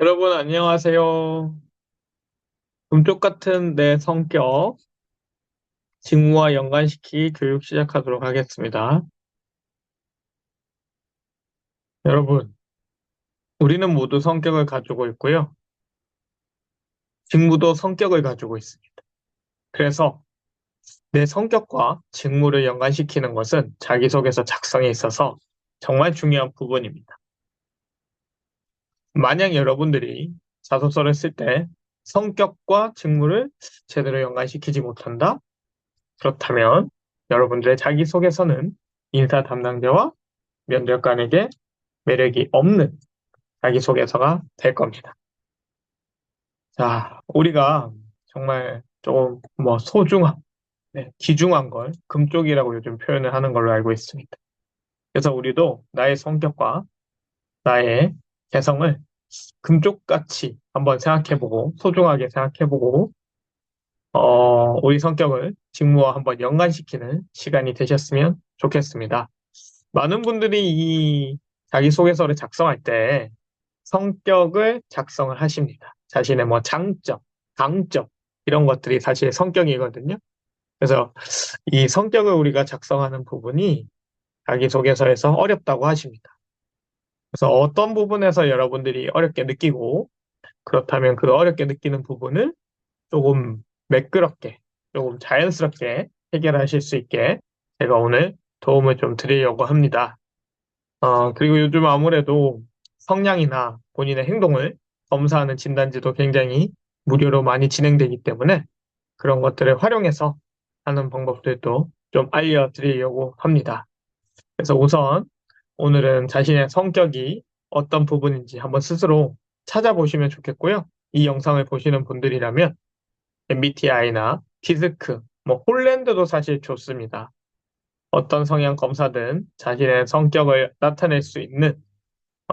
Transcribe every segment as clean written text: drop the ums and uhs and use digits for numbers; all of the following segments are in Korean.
여러분, 안녕하세요. 금쪽 같은 내 성격, 직무와 연관시키 교육 시작하도록 하겠습니다. 여러분, 우리는 모두 성격을 가지고 있고요. 직무도 성격을 가지고 있습니다. 그래서 내 성격과 직무를 연관시키는 것은 자기소개서 작성에 있어서 정말 중요한 부분입니다. 만약 여러분들이 자소서를 쓸 때 성격과 직무를 제대로 연관시키지 못한다? 그렇다면 여러분들의 자기소개서는 인사 담당자와 면접관에게 매력이 없는 자기소개서가 될 겁니다. 자, 우리가 정말 조금 소중한, 귀중한 걸 금쪽이라고 요즘 표현을 하는 걸로 알고 있습니다. 그래서 우리도 나의 성격과 나의 개성을 금쪽같이 한번 생각해보고, 소중하게 생각해보고, 우리 성격을 직무와 한번 연관시키는 시간이 되셨으면 좋겠습니다. 많은 분들이 이 자기소개서를 작성할 때 성격을 작성을 하십니다. 자신의 장점, 강점, 이런 것들이 사실 성격이거든요. 그래서 이 성격을 우리가 작성하는 부분이 자기소개서에서 어렵다고 하십니다. 그래서 어떤 부분에서 여러분들이 어렵게 느끼고 그렇다면 그 어렵게 느끼는 부분을 조금 매끄럽게, 조금 자연스럽게 해결하실 수 있게 제가 오늘 도움을 좀 드리려고 합니다. 그리고 요즘 아무래도 성향이나 본인의 행동을 검사하는 진단지도 굉장히 무료로 많이 진행되기 때문에 그런 것들을 활용해서 하는 방법들도 좀 알려드리려고 합니다. 그래서 우선 오늘은 자신의 성격이 어떤 부분인지 한번 스스로 찾아보시면 좋겠고요. 이 영상을 보시는 분들이라면 MBTI나 디스크, 홀랜드도 사실 좋습니다. 어떤 성향 검사든 자신의 성격을 나타낼 수 있는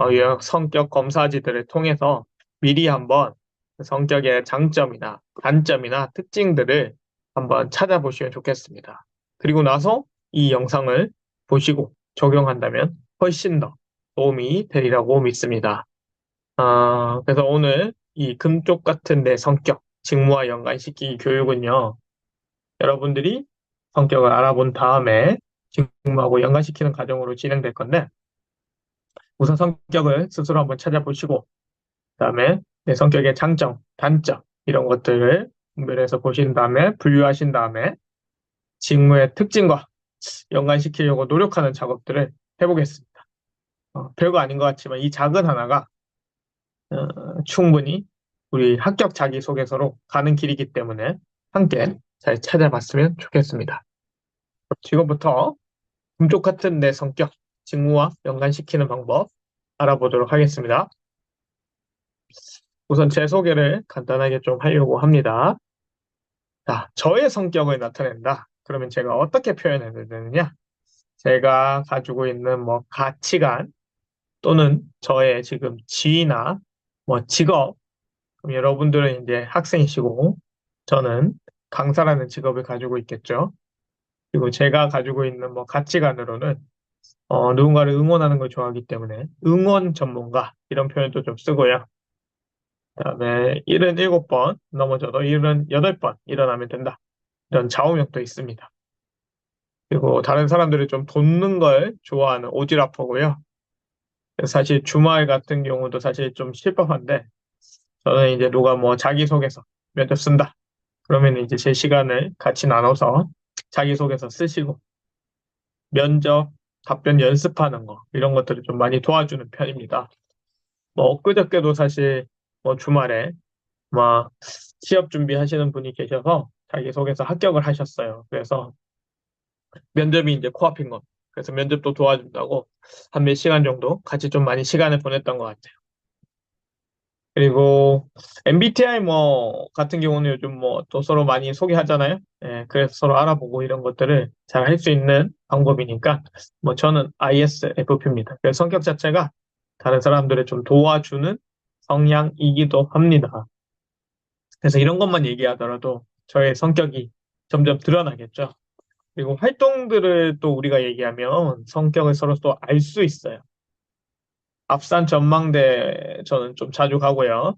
이 성격 검사지들을 통해서 미리 한번 그 성격의 장점이나 단점이나 특징들을 한번 찾아보시면 좋겠습니다. 그리고 나서 이 영상을 보시고 적용한다면 훨씬 더 도움이 되리라고 믿습니다. 그래서 오늘 이 금쪽 같은 내 성격, 직무와 연관시키기 교육은요, 여러분들이 성격을 알아본 다음에 직무하고 연관시키는 과정으로 진행될 건데, 우선 성격을 스스로 한번 찾아보시고, 그다음에 내 성격의 장점, 단점 이런 것들을 분별해서 보신 다음에 분류하신 다음에 직무의 특징과 연관시키려고 노력하는 작업들을 해보겠습니다. 별거 아닌 것 같지만 이 작은 하나가 충분히 우리 합격 자기소개서로 가는 길이기 때문에 함께 잘 찾아봤으면 좋겠습니다. 지금부터 금쪽 같은 내 성격, 직무와 연관시키는 방법 알아보도록 하겠습니다. 우선 제 소개를 간단하게 좀 하려고 합니다. 자, 저의 성격을 나타낸다. 그러면 제가 어떻게 표현해야 되느냐? 제가 가지고 있는 가치관 또는 저의 지금 지위나 직업, 그럼 여러분들은 이제 학생이시고 저는 강사라는 직업을 가지고 있겠죠. 그리고 제가 가지고 있는 가치관으로는 누군가를 응원하는 걸 좋아하기 때문에 응원 전문가 이런 표현도 좀 쓰고요. 그다음에 77번 넘어져도 78번 일어나면 된다. 이런 좌우명도 있습니다. 그리고 다른 사람들을 좀 돕는 걸 좋아하는 오지라퍼고요. 사실 주말 같은 경우도 사실 좀 실법한데 저는 이제 누가 자기소개서 면접 쓴다. 그러면 이제 제 시간을 같이 나눠서 자기소개서 쓰시고 면접 답변 연습하는 거 이런 것들을 좀 많이 도와주는 편입니다. 엊그저께도 사실 주말에 막 취업 준비하시는 분이 계셔서 자기소개서 합격을 하셨어요. 그래서 면접이 이제 코앞인 것. 그래서 면접도 도와준다고 한 몇 시간 정도 같이 좀 많이 시간을 보냈던 것 같아요. 그리고 MBTI 같은 경우는 요즘 또 서로 많이 소개하잖아요. 예, 그래서 서로 알아보고 이런 것들을 잘 할 수 있는 방법이니까 저는 ISFP입니다. 그래서 성격 자체가 다른 사람들을 좀 도와주는 성향이기도 합니다. 그래서 이런 것만 얘기하더라도 저의 성격이 점점 드러나겠죠. 그리고 활동들을 또 우리가 얘기하면 성격을 서로 또 알 수 있어요. 앞산 전망대 저는 좀 자주 가고요.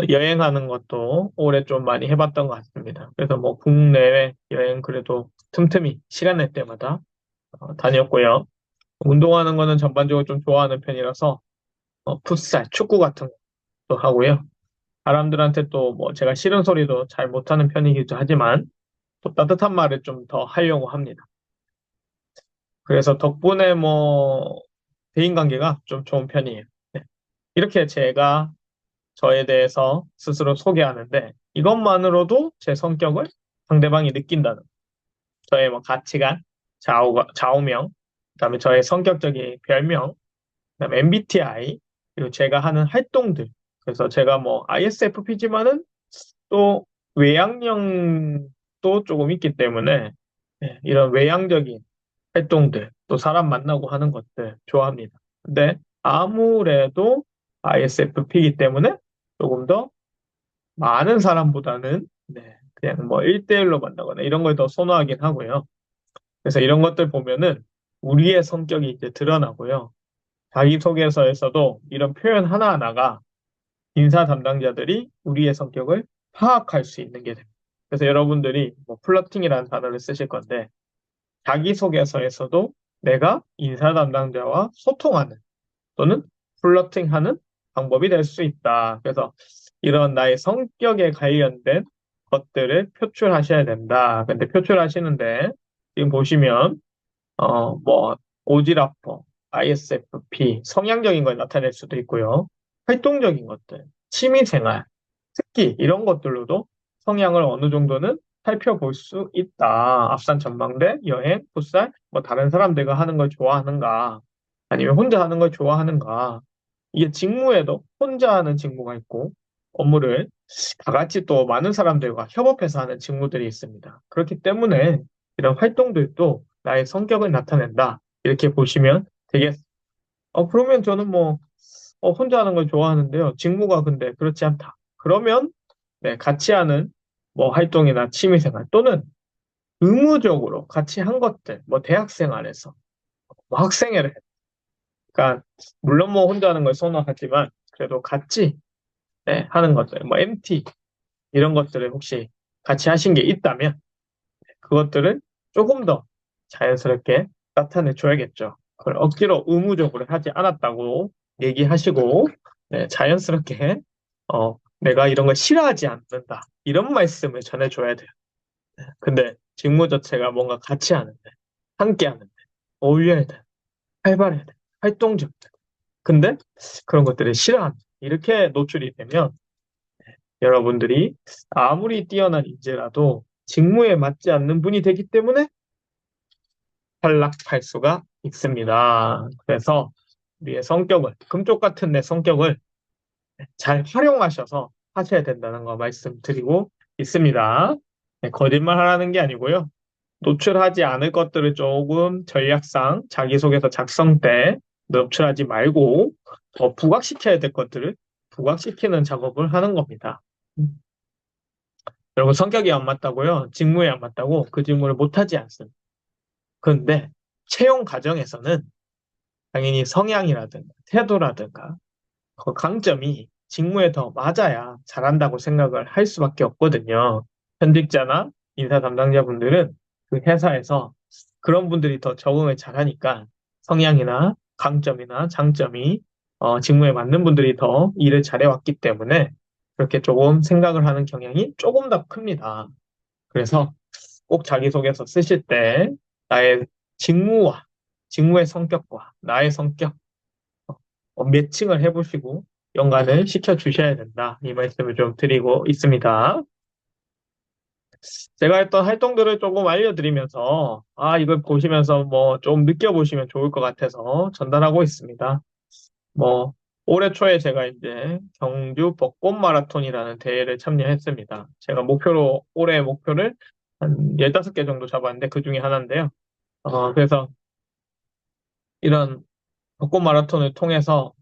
여행하는 것도 올해 좀 많이 해봤던 것 같습니다. 그래서 뭐 국내외 여행 그래도 틈틈이 시간 날 때마다 다녔고요. 운동하는 거는 전반적으로 좀 좋아하는 편이라서 풋살, 축구 같은 것도 하고요. 사람들한테 또 뭐 제가 싫은 소리도 잘 못하는 편이기도 하지만 또 따뜻한 말을 좀 더 하려고 합니다. 그래서 덕분에 뭐 대인관계가 좀 좋은 편이에요. 네. 이렇게 제가 저에 대해서 스스로 소개하는데 이것만으로도 제 성격을 상대방이 느낀다는 저의 뭐 가치관, 좌우명, 그다음에 저의 성격적인 별명, 그다음에 MBTI, 그리고 제가 하는 활동들. 그래서 제가 뭐 ISFP지만은 또 외향형도 조금 있기 때문에 네, 이런 외향적인 활동들, 또 사람 만나고 하는 것들 좋아합니다. 근데 아무래도 ISFP이기 때문에 조금 더 많은 사람보다는 네, 그냥 뭐 1대1로 만나거나 이런 걸 더 선호하긴 하고요. 그래서 이런 것들 보면은 우리의 성격이 이제 드러나고요. 자기소개서에서도 이런 표현 하나하나가 인사 담당자들이 우리의 성격을 파악할 수 있는 게 됩니다. 그래서 여러분들이 뭐 플러팅이라는 단어를 쓰실 건데 자기소개서에서도 내가 인사 담당자와 소통하는 또는 플러팅하는 방법이 될 수 있다. 그래서 이런 나의 성격에 관련된 것들을 표출하셔야 된다. 근데 표출하시는데 지금 보시면 뭐 오지라퍼, ISFP, 성향적인 걸 나타낼 수도 있고요. 활동적인 것들, 취미생활, 특기 이런 것들로도 성향을 어느 정도는 살펴볼 수 있다. 앞산 전망대, 여행, 풋살, 뭐 다른 사람들과 하는 걸 좋아하는가, 아니면 혼자 하는 걸 좋아하는가. 이게 직무에도 혼자 하는 직무가 있고, 업무를 다 같이 또 많은 사람들과 협업해서 하는 직무들이 있습니다. 그렇기 때문에 이런 활동들도 나의 성격을 나타낸다. 이렇게 보시면 되겠습니다. 그러면 저는 뭐, 혼자 하는 걸 좋아하는데요. 직무가 근데 그렇지 않다. 그러면, 네, 같이 하는 뭐 활동이나 취미생활 또는 의무적으로 같이 한 것들, 뭐 대학생활에서, 뭐 학생회를, 그러니까, 물론 뭐 혼자 하는 걸 선호하지만, 그래도 같이, 네, 하는 것들, 뭐 MT, 이런 것들을 혹시 같이 하신 게 있다면, 그것들을 조금 더 자연스럽게 나타내 줘야겠죠. 그걸 억지로 의무적으로 하지 않았다고 얘기하시고, 네, 자연스럽게, 내가 이런 걸 싫어하지 않는다. 이런 말씀을 전해줘야 돼요. 근데 직무 자체가 뭔가 같이 하는데, 함께 하는데, 어울려야 돼. 활발해야 돼. 활동적. 근데 그런 것들을 싫어한다. 이렇게 노출이 되면 여러분들이 아무리 뛰어난 인재라도 직무에 맞지 않는 분이 되기 때문에 탈락할 수가 있습니다. 그래서 우리의 성격을, 금쪽 같은 내 성격을 잘 활용하셔서 하셔야 된다는 거 말씀드리고 있습니다. 네, 거짓말 하라는 게 아니고요. 노출하지 않을 것들을 조금 전략상 자기소개서 작성 때 노출하지 말고 더 부각시켜야 될 것들을 부각시키는 작업을 하는 겁니다. 여러분 성격이 안 맞다고요? 직무에 안 맞다고 그 직무를 못하지 않습니다. 그런데 채용 과정에서는 당연히 성향이라든가 태도라든가 그 강점이 직무에 더 맞아야 잘한다고 생각을 할 수밖에 없거든요. 현직자나 인사 담당자분들은 그 회사에서 그런 분들이 더 적응을 잘하니까 성향이나 강점이나 장점이 직무에 맞는 분들이 더 일을 잘해왔기 때문에 그렇게 조금 생각을 하는 경향이 조금 더 큽니다. 그래서 꼭 자기소개서 쓰실 때 나의 직무와 직무의 성격과 나의 성격 매칭을 해보시고 연관을 시켜주셔야 된다. 이 말씀을 좀 드리고 있습니다. 제가 했던 활동들을 조금 알려드리면서, 이걸 보시면서 뭐 좀 느껴보시면 좋을 것 같아서 전달하고 있습니다. 뭐, 올해 초에 제가 이제 경주 벚꽃 마라톤이라는 대회를 참여했습니다. 제가 올해 목표를 한 15개 정도 잡았는데 그 중에 하나인데요. 그래서 이런 벚꽃 마라톤을 통해서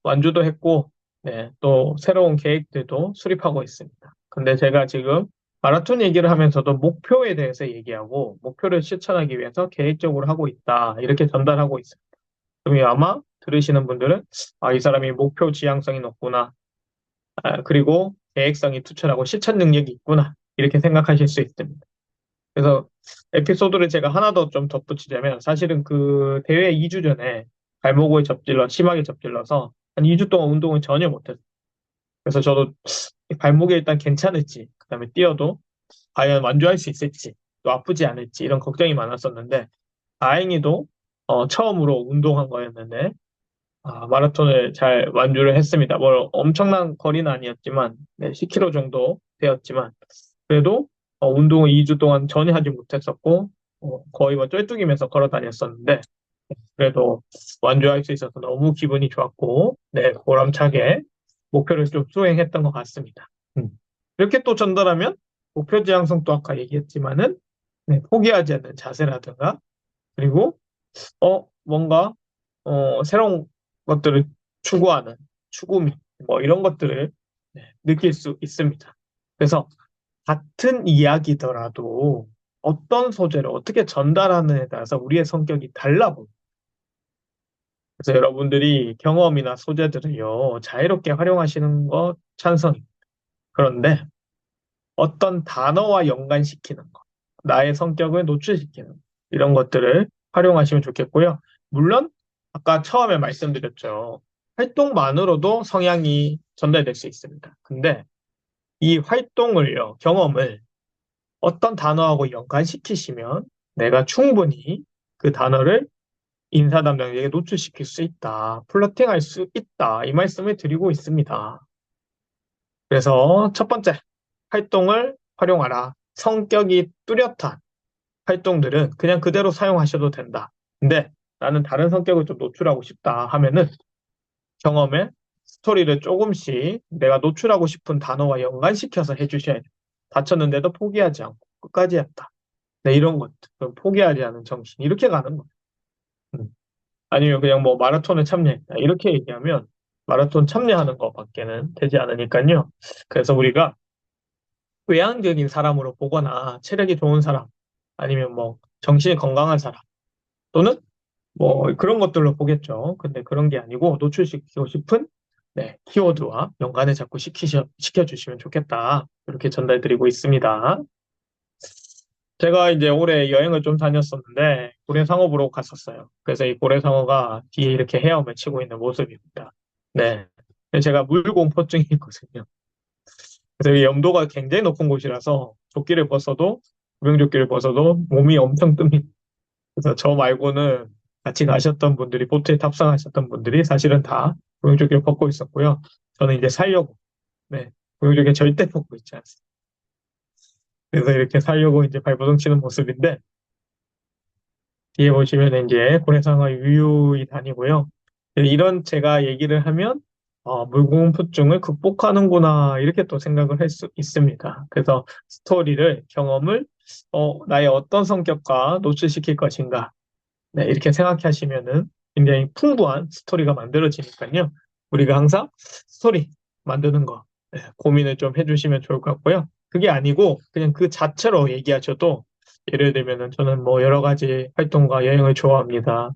완주도 했고, 네, 또 새로운 계획들도 수립하고 있습니다. 근데 제가 지금 마라톤 얘기를 하면서도 목표에 대해서 얘기하고, 목표를 실천하기 위해서 계획적으로 하고 있다. 이렇게 전달하고 있습니다. 그럼 아마 들으시는 분들은 이 사람이 목표 지향성이 높구나. 그리고 계획성이 투철하고 실천 능력이 있구나. 이렇게 생각하실 수 있습니다. 그래서 에피소드를 제가 하나 더 좀 덧붙이자면 사실은 그 대회 2주 전에 발목을 심하게 접질러서 한 2주 동안 운동을 전혀 못했어요. 그래서 저도 발목이 일단 괜찮을지, 그다음에 뛰어도 과연 완주할 수 있을지, 또 아프지 않을지 이런 걱정이 많았었는데 다행히도 처음으로 운동한 거였는데 마라톤을 잘 완주를 했습니다. 뭐 엄청난 거리는 아니었지만 네, 10km 정도 되었지만 그래도 운동을 2주 동안 전혀 하지 못했었고 거의 뭐 쫄뚝이면서 걸어 다녔었는데 그래도 완주할 수 있어서 너무 기분이 좋았고 네, 보람차게 목표를 좀 수행했던 것 같습니다. 음. 이렇게 또 전달하면 목표 지향성도 아까 얘기했지만은 네, 포기하지 않는 자세라든가 그리고 뭔가 새로운 것들을 추구하는 추구미 뭐 이런 것들을 네, 느낄 수 있습니다. 그래서 같은 이야기더라도 어떤 소재를 어떻게 전달하느냐에 따라서 우리의 성격이 달라 보여요. 그래서 여러분들이 경험이나 소재들을요, 자유롭게 활용하시는 거 찬성입니다. 그런데 어떤 단어와 연관시키는 것, 나의 성격을 노출시키는 이런 것들을 활용하시면 좋겠고요. 물론 아까 처음에 말씀드렸죠. 활동만으로도 성향이 전달될 수 있습니다. 근데 이 활동을요, 경험을 어떤 단어하고 연관시키시면 내가 충분히 그 단어를 인사 담당자에게 노출시킬 수 있다. 플러팅할 수 있다. 이 말씀을 드리고 있습니다. 그래서 첫 번째, 활동을 활용하라. 성격이 뚜렷한 활동들은 그냥 그대로 사용하셔도 된다. 근데 나는 다른 성격을 좀 노출하고 싶다 하면은 경험에 스토리를 조금씩 내가 노출하고 싶은 단어와 연관시켜서 해주셔야 돼요. 다쳤는데도 포기하지 않고 끝까지 했다. 네, 이런 것들. 포기하지 않은 정신. 이렇게 가는 거예요. 음. 아니면 그냥 뭐 마라톤에 참여했다. 이렇게 얘기하면 마라톤 참여하는 것밖에는 되지 않으니까요. 그래서 우리가 외향적인 사람으로 보거나 체력이 좋은 사람, 아니면 뭐 정신이 건강한 사람, 또는 뭐 그런 것들로 보겠죠. 근데 그런 게 아니고 노출시키고 싶은 네, 키워드와 연관을 자꾸 시켜주시면 좋겠다. 이렇게 전달드리고 있습니다. 제가 이제 올해 여행을 좀 다녔었는데 고래상어보러 갔었어요. 그래서 이 고래상어가 뒤에 이렇게 헤엄을 치고 있는 모습입니다. 네. 제가 물공포증이 있거든요. 그래서 이 염도가 굉장히 높은 곳이라서 구명조끼를 벗어도 몸이 엄청 뜹니다. 그래서 저 말고는 같이 가셨던 분들이, 보트에 탑승하셨던 분들이 사실은 다 구명조끼를 벗고 있었고요. 저는 이제 살려고, 네, 구명조끼 절대 벗고 있지 않습니다. 그래서 이렇게 살려고 이제 발버둥 치는 모습인데, 뒤에 보시면 이제 고래상어 유유히 다니고요. 이런 제가 얘기를 하면, 물공포증을 극복하는구나, 이렇게 또 생각을 할 수 있습니다. 그래서 스토리를, 경험을, 나의 어떤 성격과 노출시킬 것인가, 네, 이렇게 생각하시면은 굉장히 풍부한 스토리가 만들어지니까요. 우리가 항상 스토리 만드는 거 고민을 좀 해주시면 좋을 것 같고요. 그게 아니고 그냥 그 자체로 얘기하셔도 예를 들면은 저는 뭐 여러 가지 활동과 여행을 좋아합니다.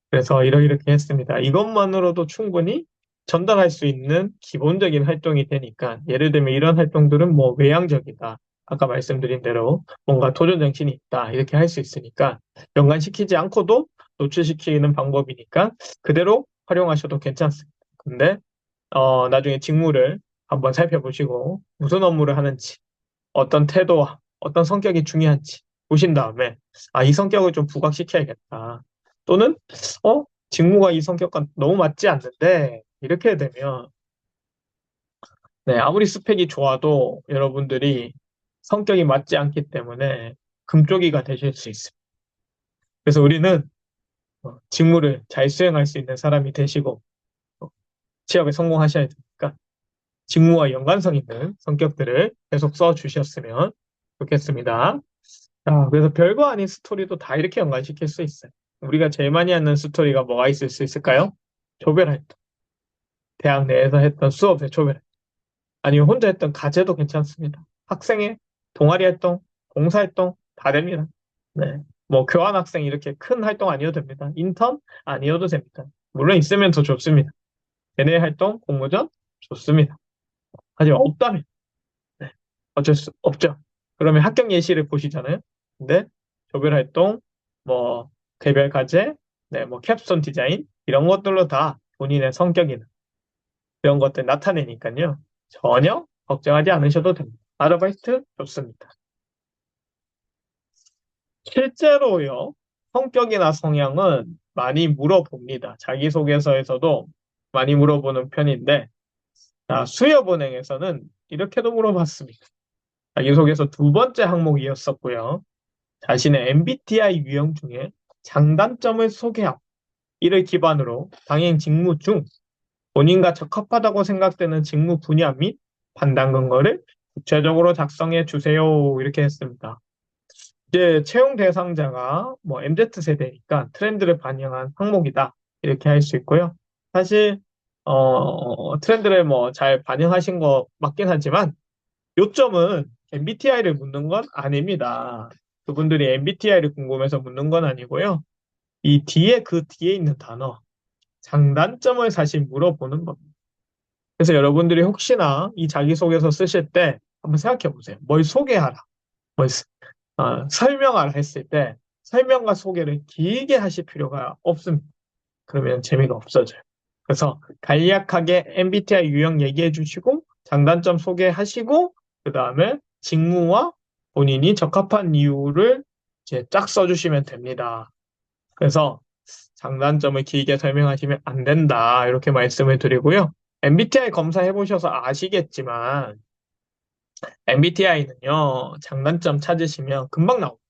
그래서 이렇게 했습니다. 이것만으로도 충분히 전달할 수 있는 기본적인 활동이 되니까 예를 들면 이런 활동들은 뭐 외향적이다. 아까 말씀드린 대로 뭔가 도전 정신이 있다. 이렇게 할 수 있으니까 연관시키지 않고도 노출시키는 방법이니까 그대로 활용하셔도 괜찮습니다. 근데 나중에 직무를 한번 살펴보시고 무슨 업무를 하는지 어떤 태도와 어떤 성격이 중요한지 보신 다음에 이 성격을 좀 부각시켜야겠다. 또는 직무가 이 성격과 너무 맞지 않는데 이렇게 되면 네, 아무리 스펙이 좋아도 여러분들이 성격이 맞지 않기 때문에 금쪽이가 되실 수 있습니다. 그래서 우리는 직무를 잘 수행할 수 있는 사람이 되시고 어, 취업에 성공하셔야 되니까 직무와 연관성 있는 성격들을 계속 써주셨으면 좋겠습니다. 그래서 별거 아닌 스토리도 다 이렇게 연관시킬 수 있어요. 우리가 제일 많이 하는 스토리가 뭐가 있을 수 있을까요? 조별활동. 대학 내에서 했던 수업의 조별활동. 아니면 혼자 했던 과제도 괜찮습니다. 학생의 동아리 활동, 봉사활동 다 됩니다. 네. 뭐 교환학생 이렇게 큰 활동 아니어도 됩니다. 인턴 아니어도 됩니다. 물론 있으면 더 좋습니다. 대내 활동, 공모전 좋습니다. 하지만 없다면 네, 어쩔 수 없죠. 그러면 합격 예시를 보시잖아요. 근데 조별 활동, 뭐 개별 과제, 네, 뭐 캡스톤 디자인 이런 것들로 다 본인의 성격이나 이런 것들 나타내니까요. 전혀 걱정하지 않으셔도 됩니다. 아르바이트 좋습니다. 실제로요, 성격이나 성향은 많이 물어봅니다. 자기소개서에서도 많이 물어보는 편인데, 자, 수협은행에서는 이렇게도 물어봤습니다. 자기소개서 두 번째 항목이었었고요. 자신의 MBTI 유형 중에 장단점을 소개하고, 이를 기반으로 당행 직무 중 본인과 적합하다고 생각되는 직무 분야 및 판단 근거를 구체적으로 작성해 주세요. 이렇게 했습니다. 이제 채용 대상자가 뭐 MZ세대니까 트렌드를 반영한 항목이다. 이렇게 할 수 있고요. 사실, 트렌드를 뭐 잘 반영하신 거 맞긴 하지만 요점은 MBTI를 묻는 건 아닙니다. 그분들이 MBTI를 궁금해서 묻는 건 아니고요. 이 뒤에 그 뒤에 있는 단어, 장단점을 사실 물어보는 겁니다. 그래서 여러분들이 혹시나 이 자기소개서 쓰실 때 한번 생각해 보세요. 뭘 소개하라, 뭘 설명하라 했을 때 설명과 소개를 길게 하실 필요가 없습니다. 그러면 재미가 없어져요. 그래서 간략하게 MBTI 유형 얘기해 주시고 장단점 소개하시고 그 다음에 직무와 본인이 적합한 이유를 이제 쫙 써주시면 됩니다. 그래서 장단점을 길게 설명하시면 안 된다. 이렇게 말씀을 드리고요. MBTI 검사해 보셔서 아시겠지만 MBTI는요, 장단점 찾으시면 금방 나옵니다.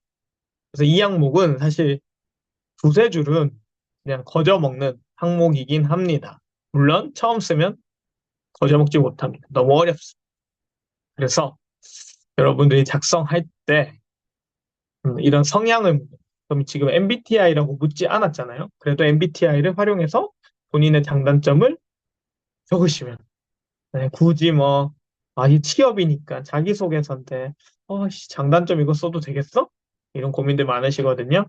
그래서 이 항목은 사실 두세 줄은 그냥 거저 먹는 항목이긴 합니다. 물론 처음 쓰면 거저 먹지 못합니다. 너무 어렵습니다. 그래서 여러분들이 작성할 때 이런 성향을 그럼 지금 MBTI라고 묻지 않았잖아요. 그래도 MBTI를 활용해서 본인의 장단점을 적으시면 네, 굳이 뭐, 이 취업이니까 자기소개서인데, 장단점 이거 써도 되겠어? 이런 고민들 많으시거든요.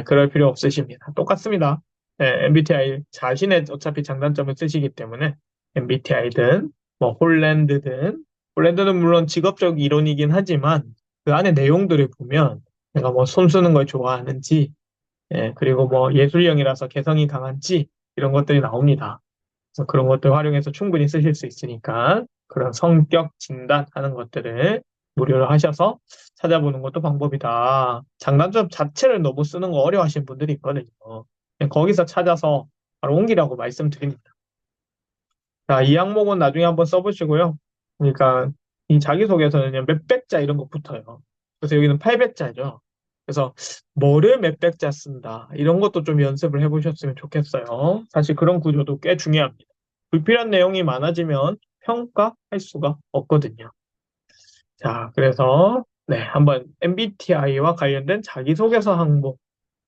그럴 필요 없으십니다. 똑같습니다. MBTI 자신의 어차피 장단점을 쓰시기 때문에 MBTI든 뭐 홀랜드는 물론 직업적 이론이긴 하지만 그 안에 내용들을 보면 내가 뭐 손 쓰는 걸 좋아하는지, 그리고 뭐 예술형이라서 개성이 강한지 이런 것들이 나옵니다. 그래서 그런 것들 활용해서 충분히 쓰실 수 있으니까 그런 성격 진단하는 것들을 무료로 하셔서 찾아보는 것도 방법이다. 장단점 자체를 너무 쓰는 거 어려워하시는 분들이 있거든요. 그냥 거기서 찾아서 바로 옮기라고 말씀드립니다. 자, 이 항목은 나중에 한번 써보시고요. 그러니까 이 자기소개서는요, 몇백 자 이런 거 붙어요. 그래서 여기는 800자죠. 그래서 뭐를 몇백 자 쓴다. 이런 것도 좀 연습을 해보셨으면 좋겠어요. 사실 그런 구조도 꽤 중요합니다. 불필요한 내용이 많아지면 평가할 수가 없거든요. 자, 그래서 네, 한번 MBTI와 관련된 자기소개서 항목,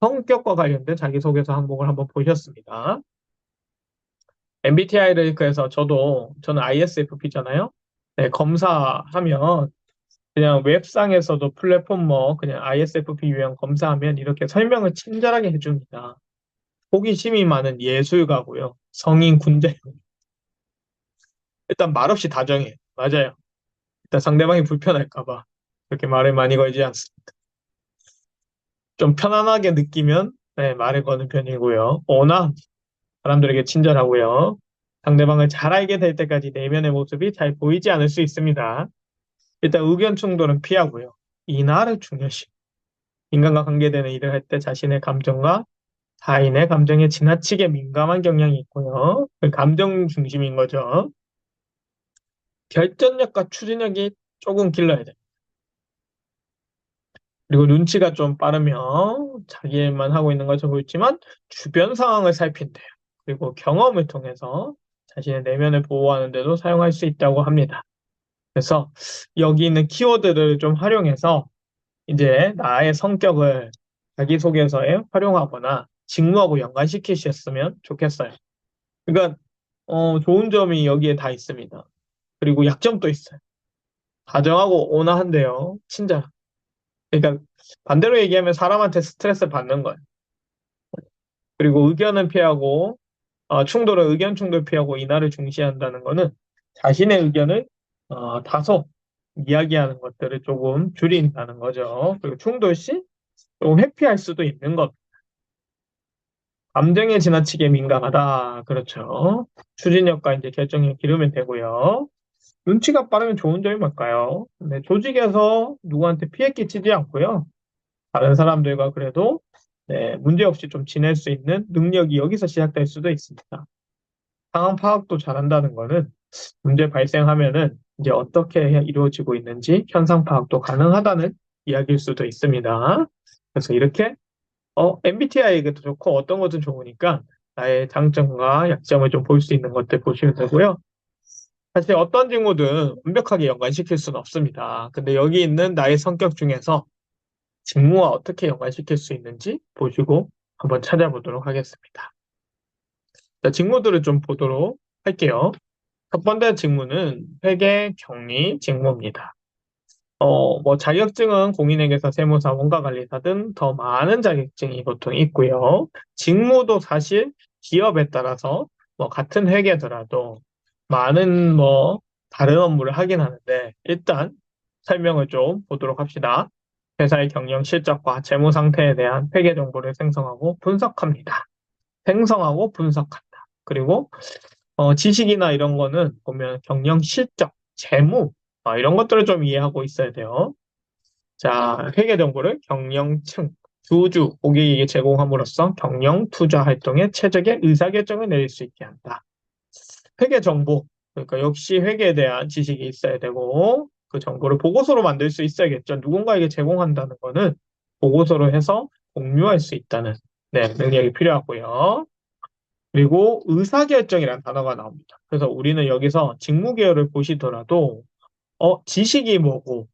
성격과 관련된 자기소개서 항목을 한번 보셨습니다. MBTI를 그래서 저는 ISFP잖아요. 네, 검사하면 그냥 웹상에서도 플랫폼 뭐 그냥 ISFP 유형 검사하면 이렇게 설명을 친절하게 해줍니다. 호기심이 많은 예술가고요. 성인 군자. 일단 말없이 다정해. 맞아요. 일단 상대방이 불편할까 봐 그렇게 말을 많이 걸지 않습니다. 좀 편안하게 느끼면 네, 말을 거는 편이고요. 워낙 사람들에게 친절하고요. 상대방을 잘 알게 될 때까지 내면의 모습이 잘 보이지 않을 수 있습니다. 일단 의견 충돌은 피하고요. 인하를 중요시. 인간과 관계되는 일을 할 때 자신의 감정과 타인의 감정에 지나치게 민감한 경향이 있고요. 그 감정 중심인 거죠. 결정력과 추진력이 조금 길러야 돼요. 그리고 눈치가 좀 빠르면 자기 일만 하고 있는 것처럼 보이지만 주변 상황을 살핀대요. 그리고 경험을 통해서 자신의 내면을 보호하는 데도 사용할 수 있다고 합니다. 그래서 여기 있는 키워드를 좀 활용해서 이제 나의 성격을 자기소개서에 활용하거나 직무하고 연관시키셨으면 좋겠어요. 그러니까 좋은 점이 여기에 다 있습니다. 그리고 약점도 있어요. 다정하고 온화한데요. 친절. 그러니까 반대로 얘기하면 사람한테 스트레스 받는 거예요. 그리고 의견은 피하고 충돌을 의견 충돌 피하고 인하를 중시한다는 거는 자신의 의견을 다소 이야기하는 것들을 조금 줄인다는 거죠. 그리고 충돌 시 조금 회피할 수도 있는 것. 감정에 지나치게 민감하다. 그렇죠. 추진력과 이제 결정력 기르면 되고요. 눈치가 빠르면 좋은 점이 뭘까요? 네, 조직에서 누구한테 피해 끼치지 않고요. 다른 사람들과 그래도 네, 문제없이 좀 지낼 수 있는 능력이 여기서 시작될 수도 있습니다. 상황 파악도 잘한다는 거는 문제 발생하면은 이제 어떻게 이루어지고 있는지 현상 파악도 가능하다는 이야기일 수도 있습니다. 그래서 이렇게 MBTI에게도 좋고 어떤 것은 좋으니까 나의 장점과 약점을 좀 볼 수 있는 것들 보시면 되고요. 사실 어떤 직무든 완벽하게 연관시킬 수는 없습니다. 근데 여기 있는 나의 성격 중에서 직무와 어떻게 연관시킬 수 있는지 보시고 한번 찾아보도록 하겠습니다. 자, 직무들을 좀 보도록 할게요. 첫 번째 직무는 회계 격리 직무입니다. 뭐 자격증은 공인회계사, 세무사, 원가관리사 등 더 많은 자격증이 보통 있고요. 직무도 사실 기업에 따라서 뭐 같은 회계더라도 많은 뭐 다른 업무를 하긴 하는데 일단 설명을 좀 보도록 합시다. 회사의 경영 실적과 재무 상태에 대한 회계 정보를 생성하고 분석합니다. 생성하고 분석한다. 그리고 지식이나 이런 거는 보면 경영 실적, 재무 이런 것들을 좀 이해하고 있어야 돼요. 자, 회계 정보를 경영층, 주주, 고객에게 제공함으로써 경영 투자 활동에 최적의 의사결정을 내릴 수 있게 한다. 회계 정보, 그러니까 역시 회계에 대한 지식이 있어야 되고 그 정보를 보고서로 만들 수 있어야겠죠. 누군가에게 제공한다는 거는 보고서로 해서 공유할 수 있다는 능력이 필요하고요. 그리고 의사결정이라는 단어가 나옵니다. 그래서 우리는 여기서 직무 계열을 보시더라도 지식이 뭐고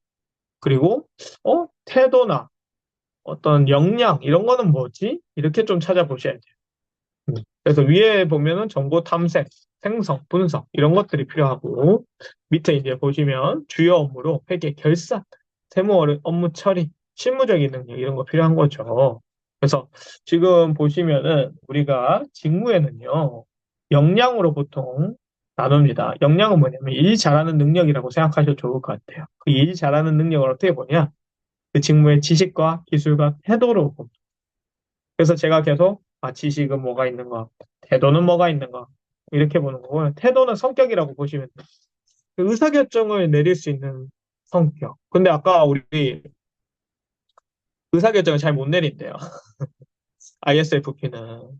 그리고 태도나 어떤 역량 이런 거는 뭐지? 이렇게 좀 찾아보셔야 돼요. 그래서 위에 보면은 정보 탐색, 생성, 분석 이런 것들이 필요하고 밑에 이제 보시면 주요 업무로 회계 결산, 세무 업무 처리, 실무적인 능력 이런 거 필요한 거죠. 그래서 지금 보시면은 우리가 직무에는요 역량으로 보통 나눕니다. 역량은 뭐냐면 일 잘하는 능력이라고 생각하셔도 좋을 것 같아요. 그 일 잘하는 능력을 어떻게 보냐? 그 직무의 지식과 기술과 태도로 봅니다. 그래서 제가 계속 지식은 뭐가 있는가, 태도는 뭐가 있는가 이렇게 보는 거고요. 태도는 성격이라고 보시면 돼요. 그 의사결정을 내릴 수 있는 성격. 근데 아까 우리 의사결정을 잘 못 내린대요. ISFP는.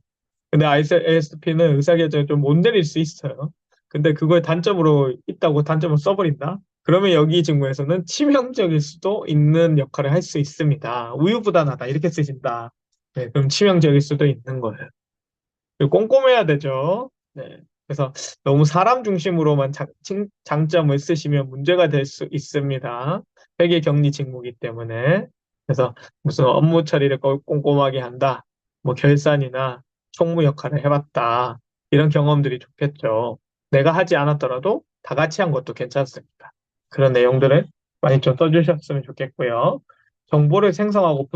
근데 ISFP는 의사결정을 좀 못 내릴 수 있어요. 근데 그걸 단점으로 있다고 단점을 써버린다? 그러면 여기 직무에서는 치명적일 수도 있는 역할을 할 수 있습니다. 우유부단하다 이렇게 쓰신다. 네, 그럼 치명적일 수도 있는 거예요. 그리고 꼼꼼해야 되죠. 네. 그래서 너무 사람 중심으로만 장점을 쓰시면 문제가 될 수 있습니다. 회계 격리 직무이기 때문에. 그래서 무슨 업무 처리를 꼼꼼하게 한다. 뭐 결산이나 총무 역할을 해봤다. 이런 경험들이 좋겠죠. 내가 하지 않았더라도 다 같이 한 것도 괜찮습니다. 그런 내용들을 많이 좀 써주셨으면 좋겠고요. 정보를 생성하고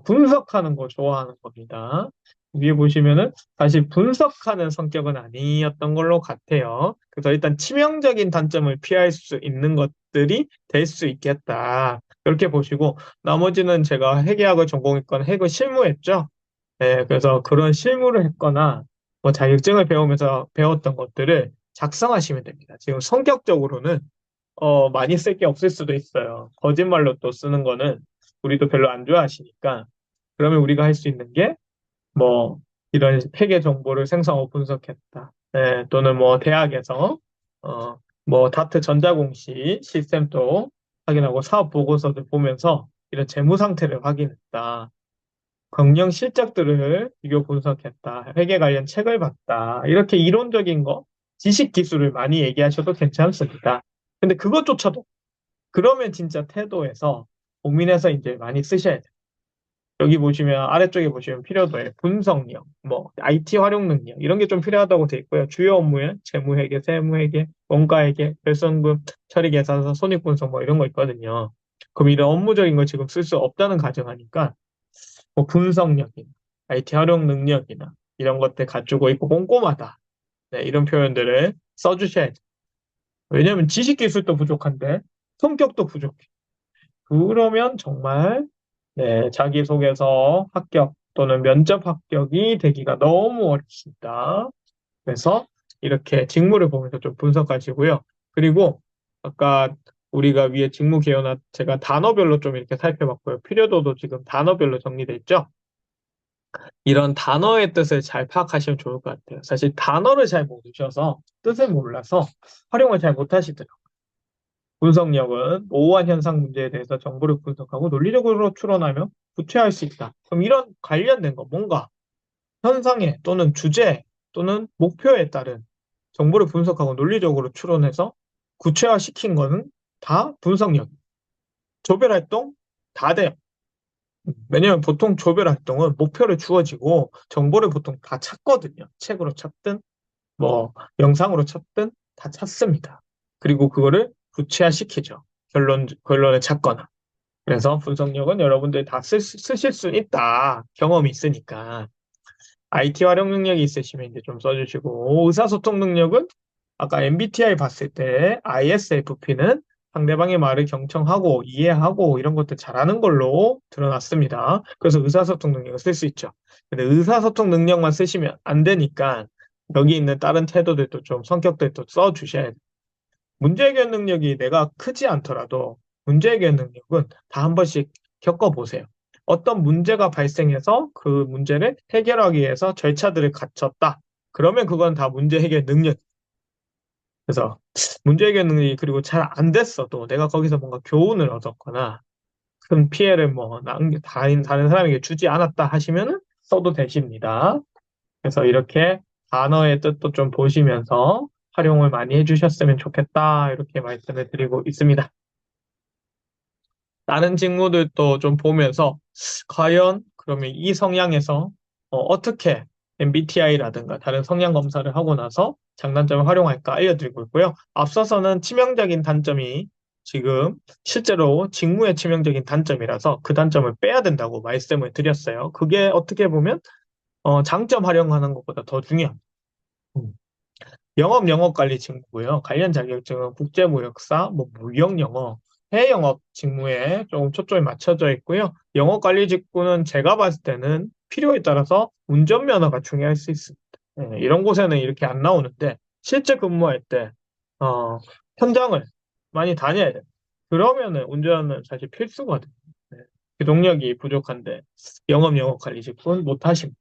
분석하는 거 좋아하는 겁니다. 위에 보시면은 사실 분석하는 성격은 아니었던 걸로 같아요. 그래서 일단 치명적인 단점을 피할 수 있는 것들이 될 수 있겠다. 이렇게 보시고 나머지는 제가 회계학을 전공했거나 핵을 실무했죠. 네, 그래서 그런 실무를 했거나 뭐 자격증을 배우면서 배웠던 것들을 작성하시면 됩니다. 지금 성격적으로는 많이 쓸 게 없을 수도 있어요. 거짓말로 또 쓰는 거는 우리도 별로 안 좋아하시니까 그러면 우리가 할 수 있는 게 뭐 이런 회계 정보를 생성하고 분석했다. 네, 또는 뭐 대학에서 뭐 다트 전자공시 시스템도 확인하고 사업 보고서들 보면서 이런 재무 상태를 확인했다. 경영 실적들을 비교 분석했다. 회계 관련 책을 봤다. 이렇게 이론적인 거, 지식 기술을 많이 얘기하셔도 괜찮습니다. 근데 그것조차도 그러면 진짜 태도에서 고민해서 이제 많이 쓰셔야 돼요. 여기 보시면 아래쪽에 보시면 필요도에 분석력, 뭐 IT 활용 능력 이런 게 좀 필요하다고 돼 있고요. 주요 업무에 재무회계, 세무회계, 원가회계, 결손금, 처리 계산서, 손익분석 뭐 이런 거 있거든요. 그럼 이런 업무적인 걸 지금 쓸 수 없다는 가정하니까 뭐 분석력이나 IT 활용 능력이나 이런 것들 갖추고 있고 꼼꼼하다. 네, 이런 표현들을 써주셔야죠. 왜냐하면 지식 기술도 부족한데 성격도 부족해. 그러면 정말 네, 자기소개서 합격 또는 면접 합격이 되기가 너무 어렵습니다. 그래서 이렇게 직무를 보면서 좀 분석하시고요. 그리고 아까 우리가 위에 직무 개요나 제가 단어별로 좀 이렇게 살펴봤고요. 필요도도 지금 단어별로 정리돼 있죠. 이런 단어의 뜻을 잘 파악하시면 좋을 것 같아요. 사실 단어를 잘 모르셔서 뜻을 몰라서 활용을 잘 못하시더라고요. 분석력은 모호한 현상 문제에 대해서 정보를 분석하고 논리적으로 추론하며 구체화할 수 있다. 그럼 이런 관련된 거 뭔가 현상에 또는 주제 또는 목표에 따른 정보를 분석하고 논리적으로 추론해서 구체화시킨 거는 다 분석력. 조별 활동 다 돼요. 왜냐면 보통 조별 활동은 목표를 주어지고 정보를 보통 다 찾거든요. 책으로 찾든 뭐 영상으로 찾든 다 찾습니다. 그리고 그거를 구체화시키죠. 결론을 찾거나. 그래서 분석력은 여러분들이 다 쓰실 수 있다. 경험이 있으니까. IT 활용 능력이 있으시면 이제 좀 써주시고, 의사소통 능력은 아까 MBTI 봤을 때 ISFP는 상대방의 말을 경청하고 이해하고 이런 것들 잘하는 걸로 드러났습니다. 그래서 의사소통 능력을 쓸 수 있죠. 근데 의사소통 능력만 쓰시면 안 되니까 여기 있는 다른 태도들도 좀 성격들도 써주셔야 돼요. 문제 해결 능력이 내가 크지 않더라도 문제 해결 능력은 다 한 번씩 겪어보세요. 어떤 문제가 발생해서 그 문제를 해결하기 위해서 절차들을 갖췄다. 그러면 그건 다 문제 해결 능력. 그래서 문제 해결 능력이 그리고 잘 안 됐어도 내가 거기서 뭔가 교훈을 얻었거나 큰 피해를 뭐 다른 사람에게 주지 않았다 하시면은 써도 되십니다. 그래서 이렇게 단어의 뜻도 좀 보시면서 활용을 많이 해주셨으면 좋겠다. 이렇게 말씀을 드리고 있습니다. 다른 직무들도 좀 보면서 과연 그러면 이 성향에서 떻게 MBTI라든가 다른 성향 검사를 하고 나서 장단점을 활용할까 알려드리고 있고요. 앞서서는 치명적인 단점이 지금 실제로 직무의 치명적인 단점이라서 그 단점을 빼야 된다고 말씀을 드렸어요. 그게 어떻게 보면 장점 활용하는 것보다 더 중요합니다. 음. 영업 관리 직무고요. 관련 자격증은 국제무역사, 뭐 무역영어, 해외영업 직무에 좀 초점이 맞춰져 있고요. 영업관리 직무는 제가 봤을 때는 필요에 따라서 운전면허가 중요할 수 있습니다. 네, 이런 곳에는 이렇게 안 나오는데 실제 근무할 때 어, 현장을 많이 다녀야 돼요. 그러면은 운전은 사실 필수거든요. 네, 기동력이 부족한데 영업관리 직무는 못하십니다.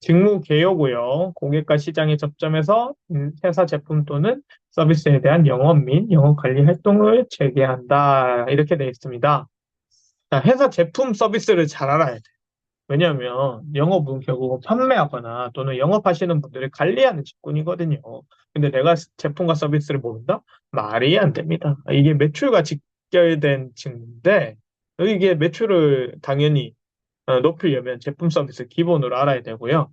직무 개요고요. 고객과 시장에 접점해서 회사 제품 또는 서비스에 대한 영업 및 영업 관리 활동을 재개한다. 이렇게 되어 있습니다. 자, 회사 제품 서비스를 잘 알아야 돼. 왜냐하면 영업은 결국은 판매하거나 또는 영업하시는 분들을 관리하는 직군이거든요. 근데 내가 제품과 서비스를 모른다? 말이 안 됩니다. 이게 매출과 직결된 직무인데 이게 매출을 당연히 높이려면 제품 서비스 기본으로 알아야 되고요.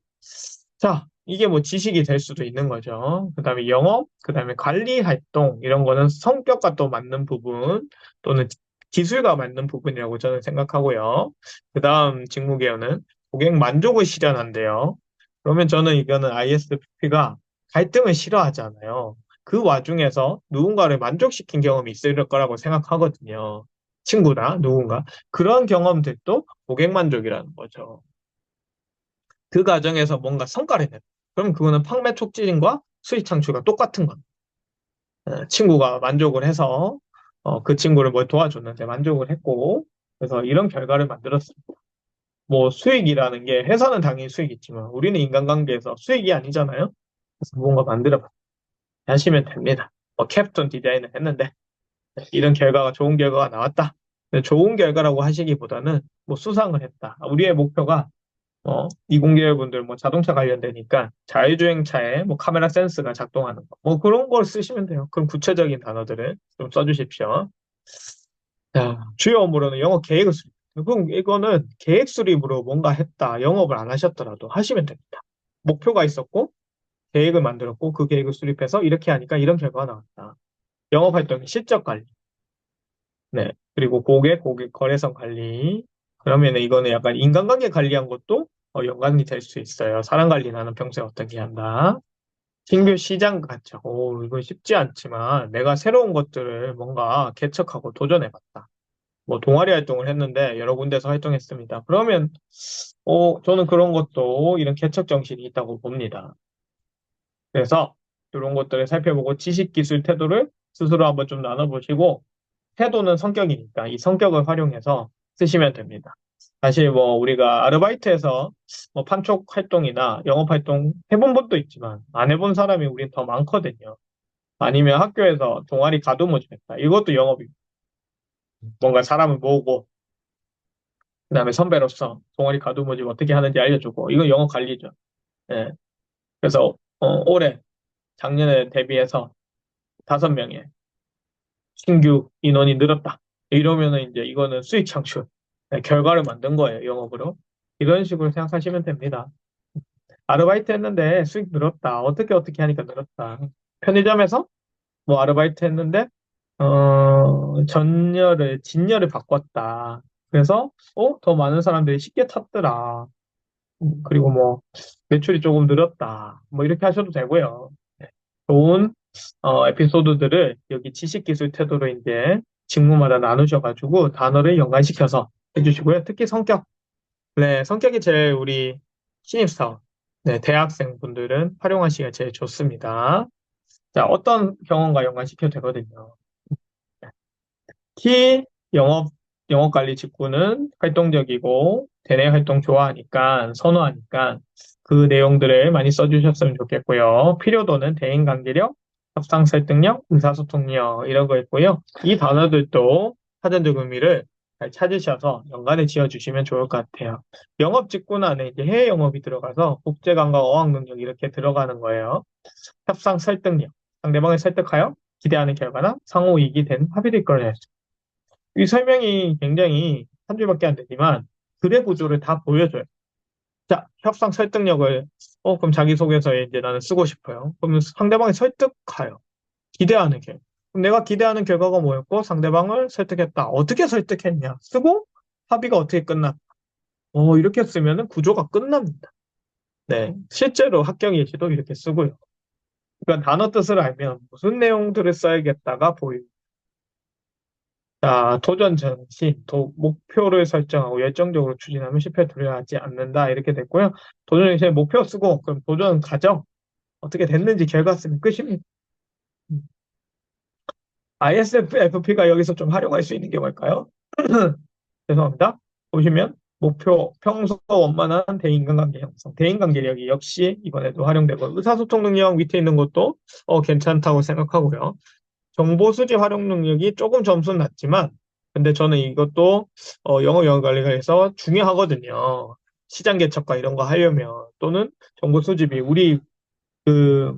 자, 이게 뭐 지식이 될 수도 있는 거죠. 그 다음에 영업, 그 다음에 관리 활동, 이런 거는 성격과 또 맞는 부분, 또는 기술과 맞는 부분이라고 저는 생각하고요. 그 다음 직무 개요는 고객 만족을 실현한대요. 그러면 저는 이거는 ISFP가 갈등을 싫어하잖아요. 그 와중에서 누군가를 만족시킨 경험이 있을 거라고 생각하거든요. 친구나 누군가. 그런 경험들도 고객 만족이라는 거죠. 그 과정에서 뭔가 성과를 내. 그럼 그거는 판매 촉진과 수익 창출과 똑같은 겁니다. 친구가 만족을 해서 그 친구를 뭘 도와줬는데 만족을 했고 그래서 이런 결과를 만들었습니다. 뭐 수익이라는 게 회사는 당연히 수익이 있지만 우리는 인간관계에서 수익이 아니잖아요. 그래서 뭔가 만들어 하시면 됩니다. 뭐 캡스톤 디자인을 했는데 이런 결과가 좋은 결과가 나왔다. 근데 좋은 결과라고 하시기보다는 뭐 수상을 했다. 우리의 목표가 이공계열분들 뭐 자동차 관련되니까 자율주행차에 뭐 카메라 센스가 작동하는 거. 뭐 그런 걸 쓰시면 돼요. 그럼 구체적인 단어들을 좀 써주십시오. 자, 주요 업무로는 영업 계획을 수립. 그럼 이거는 계획 수립으로 뭔가 했다. 영업을 안 하셨더라도 하시면 됩니다. 목표가 있었고 계획을 만들었고 그 계획을 수립해서 이렇게 하니까 이런 결과가 나왔다. 영업 활동의 실적 관리. 네. 그리고 고객 거래선 관리. 그러면 이거는 약간 인간관계 관리한 것도 연관이 될 수 있어요. 사람 관리 나는 평소에 어떻게 한다. 신규 시장 가차. 오, 이건 쉽지 않지만 내가 새로운 것들을 뭔가 개척하고 도전해봤다. 뭐 동아리 활동을 했는데 여러 군데서 활동했습니다. 그러면 저는 그런 것도 이런 개척 정신이 있다고 봅니다. 그래서 이런 것들을 살펴보고 지식, 기술, 태도를 스스로 한번 좀 나눠보시고 태도는 성격이니까 이 성격을 활용해서 쓰시면 됩니다. 사실 뭐 우리가 아르바이트에서 뭐 판촉 활동이나 영업 활동 해본 분도 있지만 안 해본 사람이 우린 더 많거든요. 아니면 학교에서 동아리 가두모집 했다. 이것도 영업입니다. 뭔가 사람을 모으고 그다음에 선배로서 동아리 가두모집 어떻게 하는지 알려주고 이건 영업 관리죠. 예. 그래서 올해 작년에 대비해서 5명의 신규 인원이 늘었다. 이러면은 이제 이거는 수익 창출, 네, 결과를 만든 거예요, 영업으로. 이런 식으로 생각하시면 됩니다. 아르바이트 했는데 수익 늘었다. 어떻게 하니까 늘었다. 편의점에서 뭐 아르바이트 했는데, 진열을 바꿨다. 그래서, 더 많은 사람들이 쉽게 탔더라. 그리고 뭐, 매출이 조금 늘었다. 뭐, 이렇게 하셔도 되고요. 네. 좋은 에피소드들을 여기 지식, 기술, 태도로 이제 직무마다 나누셔가지고 단어를 연관시켜서 해주시고요. 특히 성격. 네, 성격이 제일 우리 신입사원, 네, 대학생분들은 활용하시기가 제일 좋습니다. 자, 어떤 경험과 연관시켜도 되거든요. 특히 영업 관리 직구는 활동적이고 대내 활동 좋아하니까, 선호하니까 그 내용들을 많이 써주셨으면 좋겠고요. 필요도는 대인관계력, 협상 설득력, 의사소통력 이런 거 있고요. 이 단어들도 사전적 의미를 잘 찾으셔서 연관을 지어주시면 좋을 것 같아요. 영업 직구는 안에 이제 해외 영업이 들어가서 국제관과 어학 능력 이렇게 들어가는 거예요. 협상 설득력, 상대방을 설득하여 기대하는 결과나 상호 이익이 된 합의를 이끌어낼 수. 이 설명이 굉장히 한 줄밖에 안 되지만 글의 구조를 다 보여줘요. 자, 협상 설득력을 그럼 자기소개서에 이제 나는 쓰고 싶어요. 그러면 상대방을 설득하여 기대하는 결과. 그럼 내가 기대하는 결과가 뭐였고 상대방을 설득했다. 어떻게 설득했냐? 쓰고 합의가 어떻게 끝났다. 이렇게 쓰면은 구조가 끝납니다. 네, 실제로 합격 예시도 이렇게 쓰고요. 그러니까 단어 뜻을 알면 무슨 내용들을 써야겠다가 보이고. 자, 도전 전시, 목표를 설정하고 열정적으로 추진하면 실패 두려워하지 않는다. 이렇게 됐고요. 도전 전시에 목표 쓰고, 그럼 도전 과정, 어떻게 됐는지 결과 쓰면 끝입니다. ISFP가 여기서 좀 활용할 수 있는 게 뭘까요? 죄송합니다. 보시면, 목표, 평소 원만한 대인간관계 형성, 대인관계력이 역시 이번에도 활용되고, 의사소통 능력 밑에 있는 것도 괜찮다고 생각하고요. 정보 수집 활용 능력이 조금 점수는 낮지만, 근데 저는 이것도 영어 관리가 해서 중요하거든요. 시장 개척과 이런 거 하려면 또는 정보 수집이 우리 그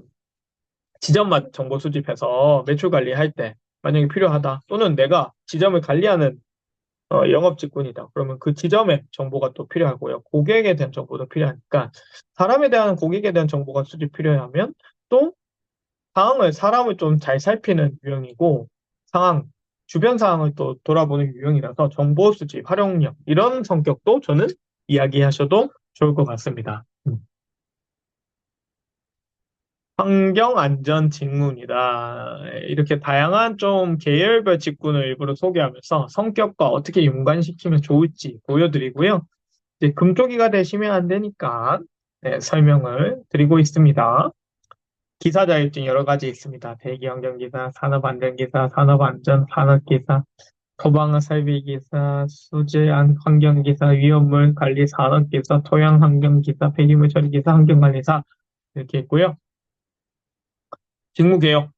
지점마다 정보 수집해서 매출 관리할 때 만약에 필요하다. 또는 내가 지점을 관리하는 영업 직군이다. 그러면 그 지점의 정보가 또 필요하고요. 고객에 대한 정보도 필요하니까 사람에 대한 고객에 대한 정보가 수집 필요하면 또 사람을 좀 잘 살피는 유형이고, 주변 상황을 또 돌아보는 유형이라서 정보 수집, 활용력, 이런 성격도 저는 이야기하셔도 좋을 것 같습니다. 환경 안전 직무입니다. 이렇게 다양한 좀 계열별 직군을 일부러 소개하면서 성격과 어떻게 연관시키면 좋을지 보여드리고요. 이제 금쪽이가 되시면 안 되니까 네, 설명을 드리고 있습니다. 기사 자격증 여러 가지 있습니다. 대기환경기사, 산업안전기사, 산업안전, 산업기사, 소방설비기사, 수질환경기사, 위험물 관리 산업기사, 토양환경기사, 폐기물 처리기사, 환경관리사 이렇게 있고요. 직무개혁,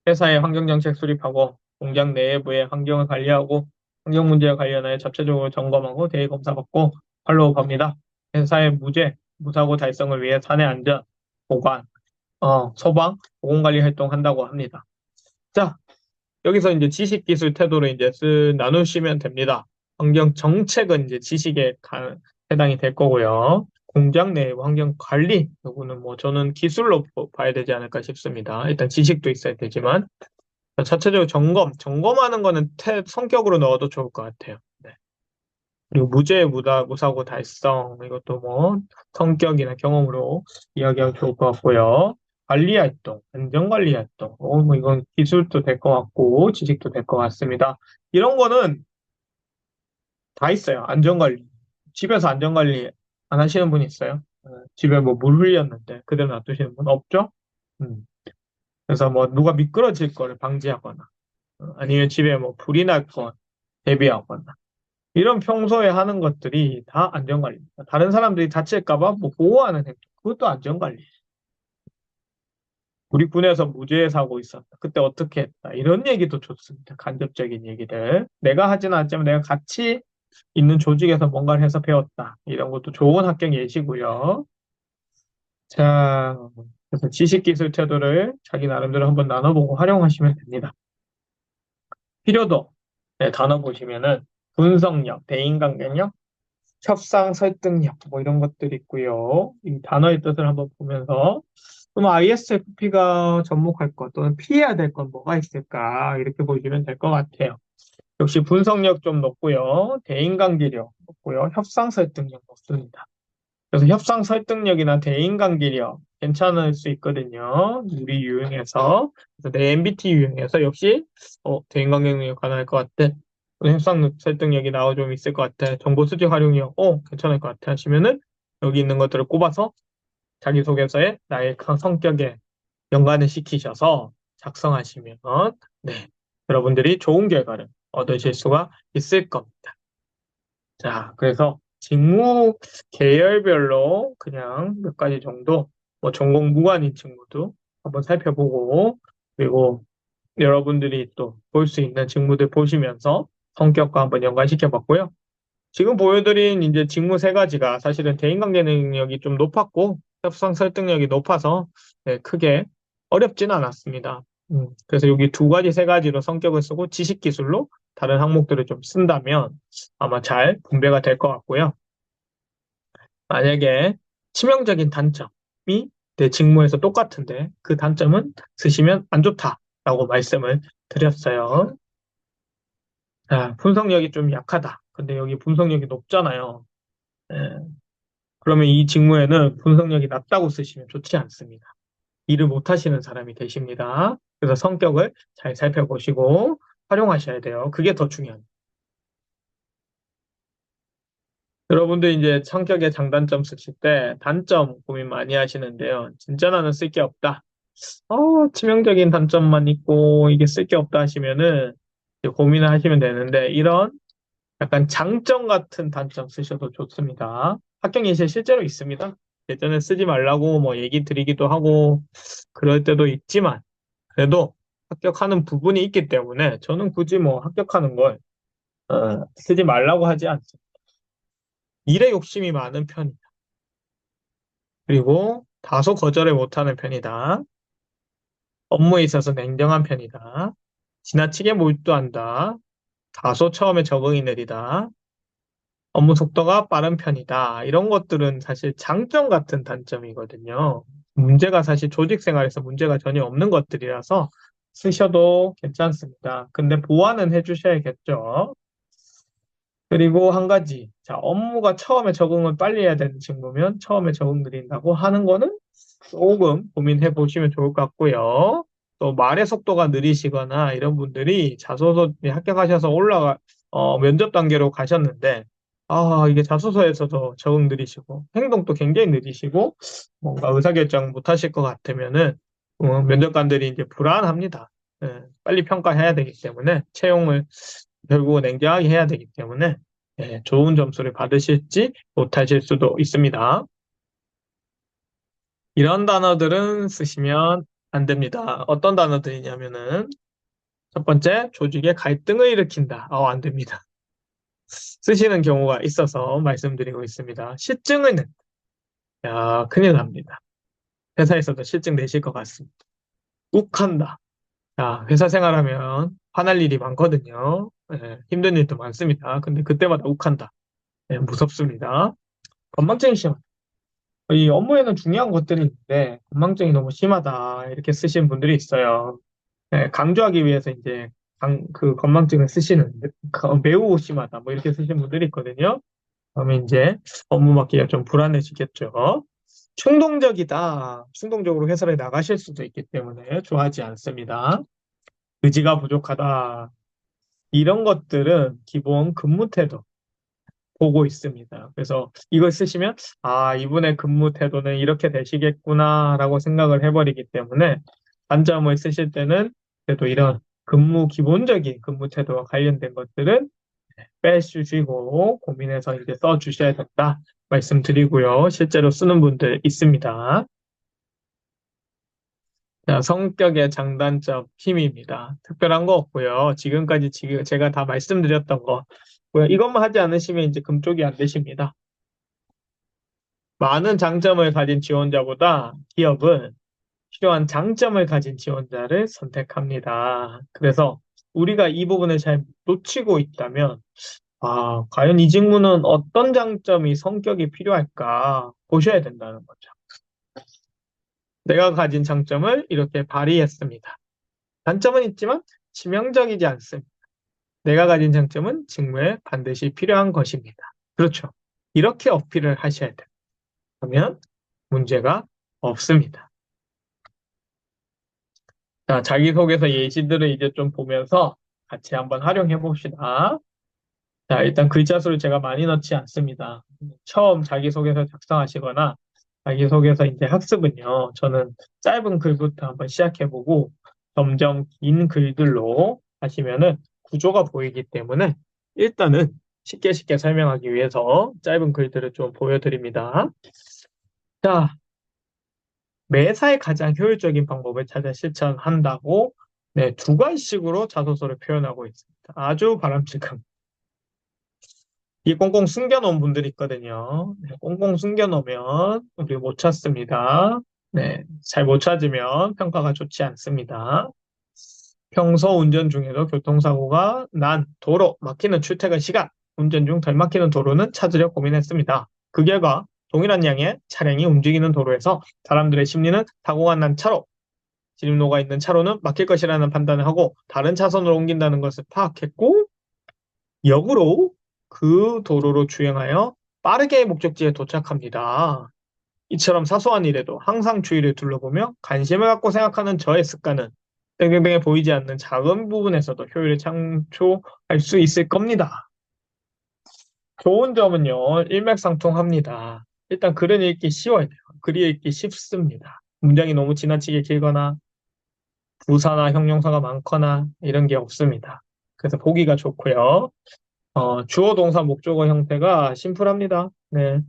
회사의 환경정책 수립하고 공장 내부의 환경을 관리하고 환경 문제와 관련하여 전체적으로 점검하고 대검사받고 팔로우합니다. 회사의 무사고 달성을 위해 사내 안전, 보관, 소방, 보건관리 활동한다고 합니다. 자, 여기서 이제 지식, 기술, 태도를 이제 나누시면 됩니다. 환경 정책은 이제 지식에 해당이 될 거고요. 공장 내 환경 관리, 요거는 뭐 저는 기술로 봐야 되지 않을까 싶습니다. 일단 지식도 있어야 되지만, 자체적으로 점검하는 거는 성격으로 넣어도 좋을 것 같아요. 네. 그리고 무사고 달성, 이것도 뭐 성격이나 경험으로 이야기하면 좋을 것 같고요. 관리 활동, 안전관리 활동, 뭐 이건 기술도 될 것 같고 지식도 될 것 같습니다. 이런 거는 다 있어요. 안전관리. 집에서 안전관리 안 하시는 분 있어요? 집에 뭐 물 흘렸는데 그대로 놔두시는 분 없죠? 음. 그래서 뭐 누가 미끄러질 거를 방지하거나 아니면 집에 뭐 불이 날 거 대비하거나 이런 평소에 하는 것들이 다 안전관리입니다. 다른 사람들이 다칠까 봐 뭐 보호하는 행동, 그것도 안전관리. 우리 군에서 무죄 사고 있었다. 그때 어떻게 했다. 이런 얘기도 좋습니다. 간접적인 얘기들. 내가 하지는 않지만 내가 같이 있는 조직에서 뭔가를 해서 배웠다. 이런 것도 좋은 학경 예시고요. 자, 그래서 지식기술 태도를 자기 나름대로 한번 나눠보고 활용하시면 됩니다. 필요도. 네, 단어 보시면은 분석력, 대인관계력, 협상 설득력 뭐 이런 것들이 있고요. 이 단어의 뜻을 한번 보면서 그럼 ISFP가 접목할 것 또는 피해야 될 건 뭐가 있을까 이렇게 보시면 될 것 같아요. 역시 분석력 좀 높고요. 대인관계력 높고요. 협상 설득력 높습니다. 그래서 협상 설득력이나 대인관계력 괜찮을 수 있거든요. 우리 유형에서. 그래서 내 MBT 유형에서 역시 대인관계력이 가능할 것 같아. 협상 설득력이 나와 좀 있을 것 같아. 정보 수집 활용력, 괜찮을 것 같아 하시면은 여기 있는 것들을 꼽아서 자기소개서에 나의 성격에 연관을 시키셔서 작성하시면 네, 여러분들이 좋은 결과를 얻으실 수가 있을 겁니다. 자, 그래서 직무 계열별로 그냥 몇 가지 정도, 뭐 전공 무관인 직무도 한번 살펴보고, 그리고 여러분들이 또 볼 수 있는 직무들 보시면서 성격과 한번 연관시켜 봤고요. 지금 보여드린 이제 직무 세 가지가 사실은 대인관계 능력이 좀 높았고, 협상 설득력이 높아서 네, 크게 어렵지는 않았습니다. 그래서 여기 두 가지, 세 가지로 성격을 쓰고 지식 기술로 다른 항목들을 좀 쓴다면 아마 잘 분배가 될 것 같고요. 만약에 치명적인 단점이 내 직무에서 똑같은데 그 단점은 쓰시면 안 좋다라고 말씀을 드렸어요. 자, 분석력이 좀 약하다. 근데 여기 분석력이 높잖아요. 예, 그러면 이 직무에는 분석력이 낮다고 쓰시면 좋지 않습니다. 일을 못 하시는 사람이 되십니다. 그래서 성격을 잘 살펴보시고 활용하셔야 돼요. 그게 더 중요합니다. 여러분들 이제 성격의 장단점 쓰실 때 단점 고민 많이 하시는데요. 진짜 나는 쓸 게 없다. 치명적인 단점만 있고 이게 쓸 게 없다 하시면은 이제 고민을 하시면 되는데 이런 약간 장점 같은 단점 쓰셔도 좋습니다. 학경 예시에 실제로 있습니다. 예전에 쓰지 말라고 뭐 얘기 드리기도 하고 그럴 때도 있지만 그래도 합격하는 부분이 있기 때문에 저는 굳이 뭐 합격하는 걸 쓰지 말라고 하지 않습니다. 일에 욕심이 많은 편이다. 그리고 다소 거절을 못하는 편이다. 업무에 있어서 냉정한 편이다. 지나치게 몰두한다. 다소 처음에 적응이 느리다. 업무 속도가 빠른 편이다. 이런 것들은 사실 장점 같은 단점이거든요. 문제가 사실 조직 생활에서 문제가 전혀 없는 것들이라서 쓰셔도 괜찮습니다. 근데 보완은 해주셔야겠죠. 그리고 한 가지. 자, 업무가 처음에 적응을 빨리 해야 되는 직무면 처음에 적응 느린다고 하는 거는 조금 고민해 보시면 좋을 것 같고요. 또 말의 속도가 느리시거나 이런 분들이 자소서 합격하셔서 면접 단계로 가셨는데, 이게 자소서에서도 적응 느리시고, 행동도 굉장히 느리시고, 뭔가 의사결정 못 하실 것 같으면은, 면접관들이 이제 불안합니다. 빨리 평가해야 되기 때문에, 채용을 결국은 냉정하게 해야 되기 때문에, 좋은 점수를 받으실지 못하실 수도 있습니다. 이런 단어들은 쓰시면 안 됩니다. 어떤 단어들이냐면은, 첫 번째, 조직의 갈등을 일으킨다. 안 됩니다. 쓰시는 경우가 있어서 말씀드리고 있습니다. 실증을 낸다. 야, 큰일 납니다. 회사에서도 실증 내실 것 같습니다. 욱한다. 자, 회사 생활하면 화날 일이 많거든요. 힘든 일도 많습니다. 근데 그때마다 욱한다. 무섭습니다. 건망증이 심하다. 이 업무에는 중요한 것들이 있는데 건망증이 너무 심하다. 이렇게 쓰시는 분들이 있어요. 강조하기 위해서 이제 그 건망증을 쓰시는, 매우 심하다, 뭐 이렇게 쓰시는 분들이 있거든요. 그러면 이제 업무 맡기가 좀 불안해지겠죠. 충동적이다. 충동적으로 회사를 나가실 수도 있기 때문에 좋아하지 않습니다. 의지가 부족하다. 이런 것들은 기본 근무 태도 보고 있습니다. 그래서 이걸 쓰시면, 아, 이분의 근무 태도는 이렇게 되시겠구나라고 생각을 해버리기 때문에 단점을 쓰실 때는 그래도 이런 기본적인 근무 태도와 관련된 것들은 빼주시고 고민해서 이제 써주셔야 된다 말씀드리고요. 실제로 쓰는 분들 있습니다. 자, 성격의 장단점 팀입니다. 특별한 거 없고요. 지금 제가 다 말씀드렸던 거. 이것만 하지 않으시면 이제 금쪽이 안 되십니다. 많은 장점을 가진 지원자보다 기업은 필요한 장점을 가진 지원자를 선택합니다. 그래서 우리가 이 부분을 잘 놓치고 있다면, 아, 과연 이 직무는 어떤 장점이 성격이 필요할까 보셔야 된다는 거죠. 내가 가진 장점을 이렇게 발휘했습니다. 단점은 있지만 치명적이지 않습니다. 내가 가진 장점은 직무에 반드시 필요한 것입니다. 그렇죠. 이렇게 어필을 하셔야 돼요. 그러면 문제가 없습니다. 자, 자기소개서 예시들을 이제 좀 보면서 같이 한번 활용해 봅시다. 자, 일단 글자 수를 제가 많이 넣지 않습니다. 처음 자기소개서 작성하시거나 자기소개서 이제 학습은요, 저는 짧은 글부터 한번 시작해보고 점점 긴 글들로 하시면은 구조가 보이기 때문에 일단은 쉽게 쉽게 설명하기 위해서 짧은 글들을 좀 보여드립니다. 자, 매사에 가장 효율적인 방법을 찾아 실천한다고 네, 두 가지식으로 자소서를 표현하고 있습니다. 아주 바람직한. 이 꽁꽁 숨겨놓은 분들이 있거든요. 네, 꽁꽁 숨겨놓으면 우리 못 찾습니다. 네, 잘 못 찾으면 평가가 좋지 않습니다. 평소 운전 중에도 교통사고가 난 도로, 막히는 출퇴근 시간, 운전 중 덜 막히는 도로는 찾으려 고민했습니다. 그 결과 동일한 양의 차량이 움직이는 도로에서 사람들의 심리는 사고가 난 차로, 진입로가 있는 차로는 막힐 것이라는 판단을 하고 다른 차선으로 옮긴다는 것을 파악했고 역으로 그 도로로 주행하여 빠르게 목적지에 도착합니다. 이처럼 사소한 일에도 항상 주위를 둘러보며 관심을 갖고 생각하는 저의 습관은 땡땡땡에 보이지 않는 작은 부분에서도 효율을 창출할 수 있을 겁니다. 좋은 점은요, 일맥상통합니다. 일단 글은 읽기 쉬워야 돼요. 글이 읽기 쉽습니다. 문장이 너무 지나치게 길거나 부사나 형용사가 많거나 이런 게 없습니다. 그래서 보기가 좋고요. 주어, 동사, 목적어 형태가 심플합니다. 네.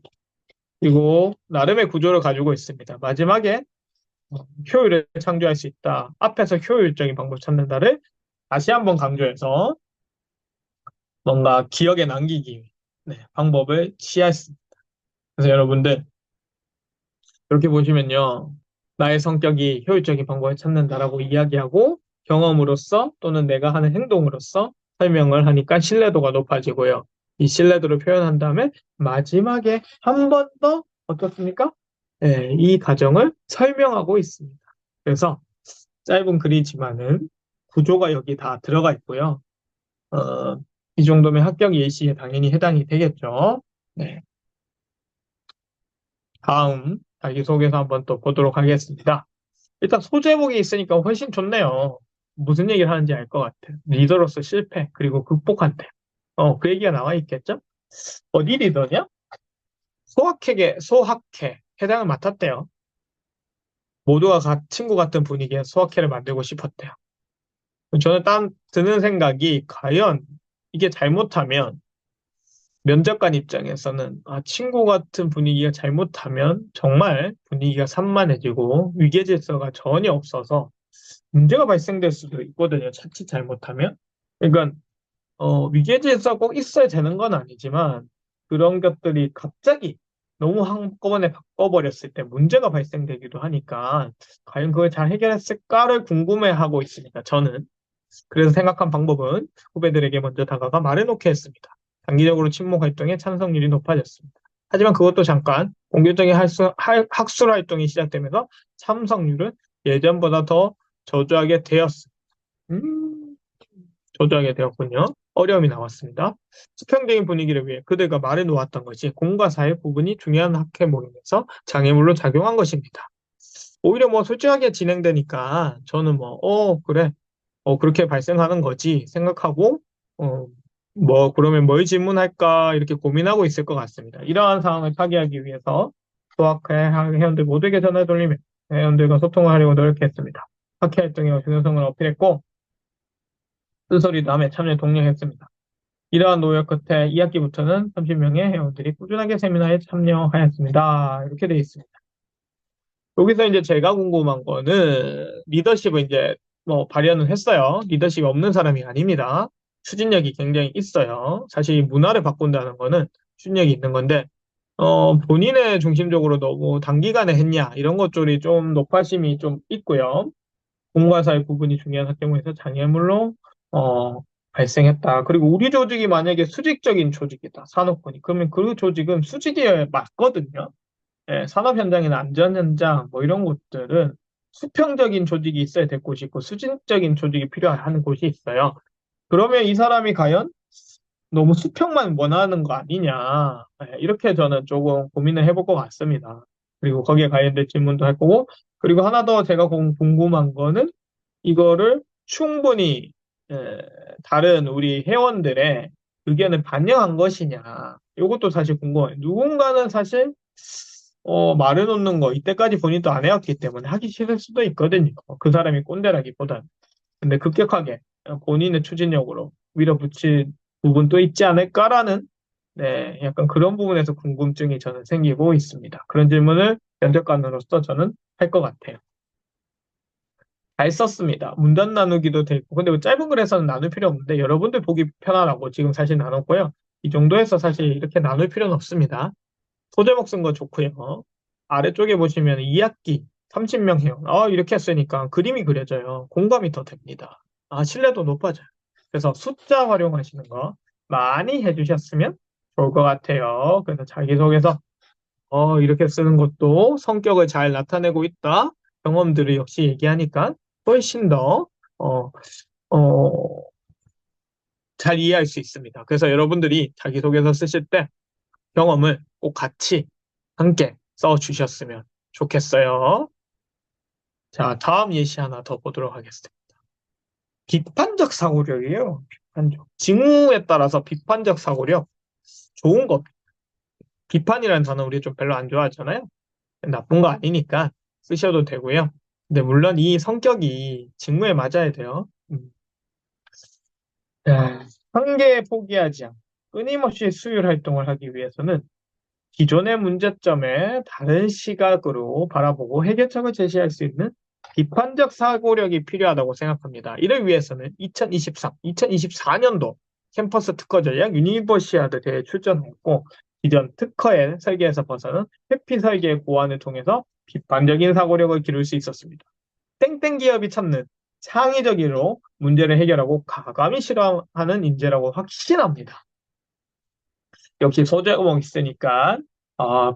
그리고 나름의 구조를 가지고 있습니다. 마지막에 효율을 창조할 수 있다. 앞에서 효율적인 방법 찾는다를 다시 한번 강조해서 뭔가 기억에 남기기 위해 네, 방법을 취했습니다. 그래서 여러분들 이렇게 보시면요. 나의 성격이 효율적인 방법을 찾는다라고 이야기하고 경험으로서 또는 내가 하는 행동으로서 설명을 하니까 신뢰도가 높아지고요. 이 신뢰도를 표현한 다음에 마지막에 한 번 더 어떻습니까? 네, 이 과정을 설명하고 있습니다. 그래서 짧은 글이지만은 구조가 여기 다 들어가 있고요. 어, 이 정도면 합격 예시에 당연히 해당이 되겠죠. 네. 다음 자기소개서 한번 또 보도록 하겠습니다. 일단 소제목이 있으니까 훨씬 좋네요. 무슨 얘기를 하는지 알 것 같아요. 리더로서 실패, 그리고 극복한대. 그 얘기가 나와 있겠죠? 어디 리더냐? 소학회 회장을 맡았대요. 모두가 친구 같은 분위기의 소학회를 만들고 싶었대요. 저는 딱 드는 생각이 과연 이게 잘못하면 면접관 입장에서는 친구 같은 분위기가 잘못하면 정말 분위기가 산만해지고 위계질서가 전혀 없어서 문제가 발생될 수도 있거든요. 자칫 잘못하면. 그러니까 위계질서 꼭 있어야 되는 건 아니지만 그런 것들이 갑자기 너무 한꺼번에 바꿔버렸을 때 문제가 발생되기도 하니까 과연 그걸 잘 해결했을까를 궁금해하고 있으니까 저는 그래서 생각한 방법은 후배들에게 먼저 다가가 말해놓게 했습니다. 단기적으로 친목 활동에 참석률이 높아졌습니다. 하지만 그것도 잠깐 공개적인 학술 활동이 시작되면서 참석률은 예전보다 더 저조하게 되었습니다. 음, 조정하게 되었군요. 어려움이 나왔습니다. 수평적인 분위기를 위해 그들과 말해 놓았던 것이 공과 사의 부분이 중요한 학회 모임에서 장애물로 작용한 것입니다. 오히려 뭐 솔직하게 진행되니까 저는 뭐, 그래. 그렇게 발생하는 거지 생각하고, 어, 뭐, 그러면 뭘 질문할까 이렇게 고민하고 있을 것 같습니다. 이러한 상황을 타개하기 위해서 수학회 회원들 모두에게 전화 돌리며 회원들과 소통을 하려고 노력했습니다. 학회 활동의 중요성을 어필했고, 쓴소리도 하며 참여에 독려했습니다. 이러한 노력 끝에 2학기부터는 30명의 회원들이 꾸준하게 세미나에 참여하였습니다. 이렇게 되어 있습니다. 여기서 이제 제가 궁금한 거는 리더십을 이제 뭐 발현을 했어요. 리더십이 없는 사람이 아닙니다. 추진력이 굉장히 있어요. 사실 이 문화를 바꾼다는 거는 추진력이 있는 건데, 본인의 중심적으로 너무 단기간에 했냐, 이런 것 쪽이 좀 높아심이 좀 있고요. 공과 사의 구분이 중요한 학교에서 장애물로, 어, 발생했다. 그리고 우리 조직이 만약에 수직적인 조직이다. 산업군이. 그러면 그 조직은 수직이어야 맞거든요. 예, 산업 현장이나 안전 현장 뭐 이런 곳들은 수평적인 조직이 있어야 될 곳이 있고 수직적인 조직이 필요한 곳이 있어요. 그러면 이 사람이 과연 너무 수평만 원하는 거 아니냐. 예, 이렇게 저는 조금 고민을 해볼 것 같습니다. 그리고 거기에 관련된 질문도 할 거고, 그리고 하나 더 제가 궁금한 거는 이거를 충분히 예, 다른 우리 회원들의 의견을 반영한 것이냐. 이것도 사실 궁금해요. 누군가는 사실 말해놓는 거 이때까지 본인도 안 해왔기 때문에 하기 싫을 수도 있거든요. 그 사람이 꼰대라기보다는. 근데 급격하게 본인의 추진력으로 밀어붙일 부분도 있지 않을까라는 네, 약간 그런 부분에서 궁금증이 저는 생기고 있습니다. 그런 질문을 면접관으로서 저는 할 것 같아요. 잘 썼습니다. 문단 나누기도 되고. 근데 뭐 짧은 글에서는 나눌 필요 없는데 여러분들 보기 편하라고 지금 사실 나눴고요. 이 정도에서 사실 이렇게 나눌 필요는 없습니다. 소제목 쓴 거 좋고요. 아래쪽에 보시면 2학기 30명 해요. 이렇게 했으니까 그림이 그려져요. 공감이 더 됩니다. 신뢰도 높아져요. 그래서 숫자 활용하시는 거 많이 해주셨으면 좋을 것 같아요. 그래서 자기소개서 이렇게 쓰는 것도 성격을 잘 나타내고 있다. 경험들을 역시 얘기하니까 훨씬 더, 어, 어, 잘 이해할 수 있습니다. 그래서 여러분들이 자기소개서 쓰실 때 경험을 꼭 같이 함께 써주셨으면 좋겠어요. 자, 다음 예시 하나 더 보도록 하겠습니다. 비판적 사고력이에요. 비판적. 징후에 따라서 비판적 사고력. 좋은 거. 비판이라는 단어 우리 좀 별로 안 좋아하잖아요. 나쁜 거 아니니까 쓰셔도 되고요. 근데 물론 이 성격이 직무에 맞아야 돼요. 자, 한계 포기하지 않고 끊임없이 수율 활동을 하기 위해서는 기존의 문제점에 다른 시각으로 바라보고 해결책을 제시할 수 있는 비판적 사고력이 필요하다고 생각합니다. 이를 위해서는 2023, 2024년도 캠퍼스 특허 전략 유니버시아드 대회에 출전했고 기존 특허의 설계에서 벗어난 회피 설계의 고안을 통해서 비판적인 사고력을 기를 수 있었습니다. 땡땡 기업이 찾는 창의적으로 문제를 해결하고 가감히 실험하는 인재라고 확신합니다. 역시 소제목 있으니까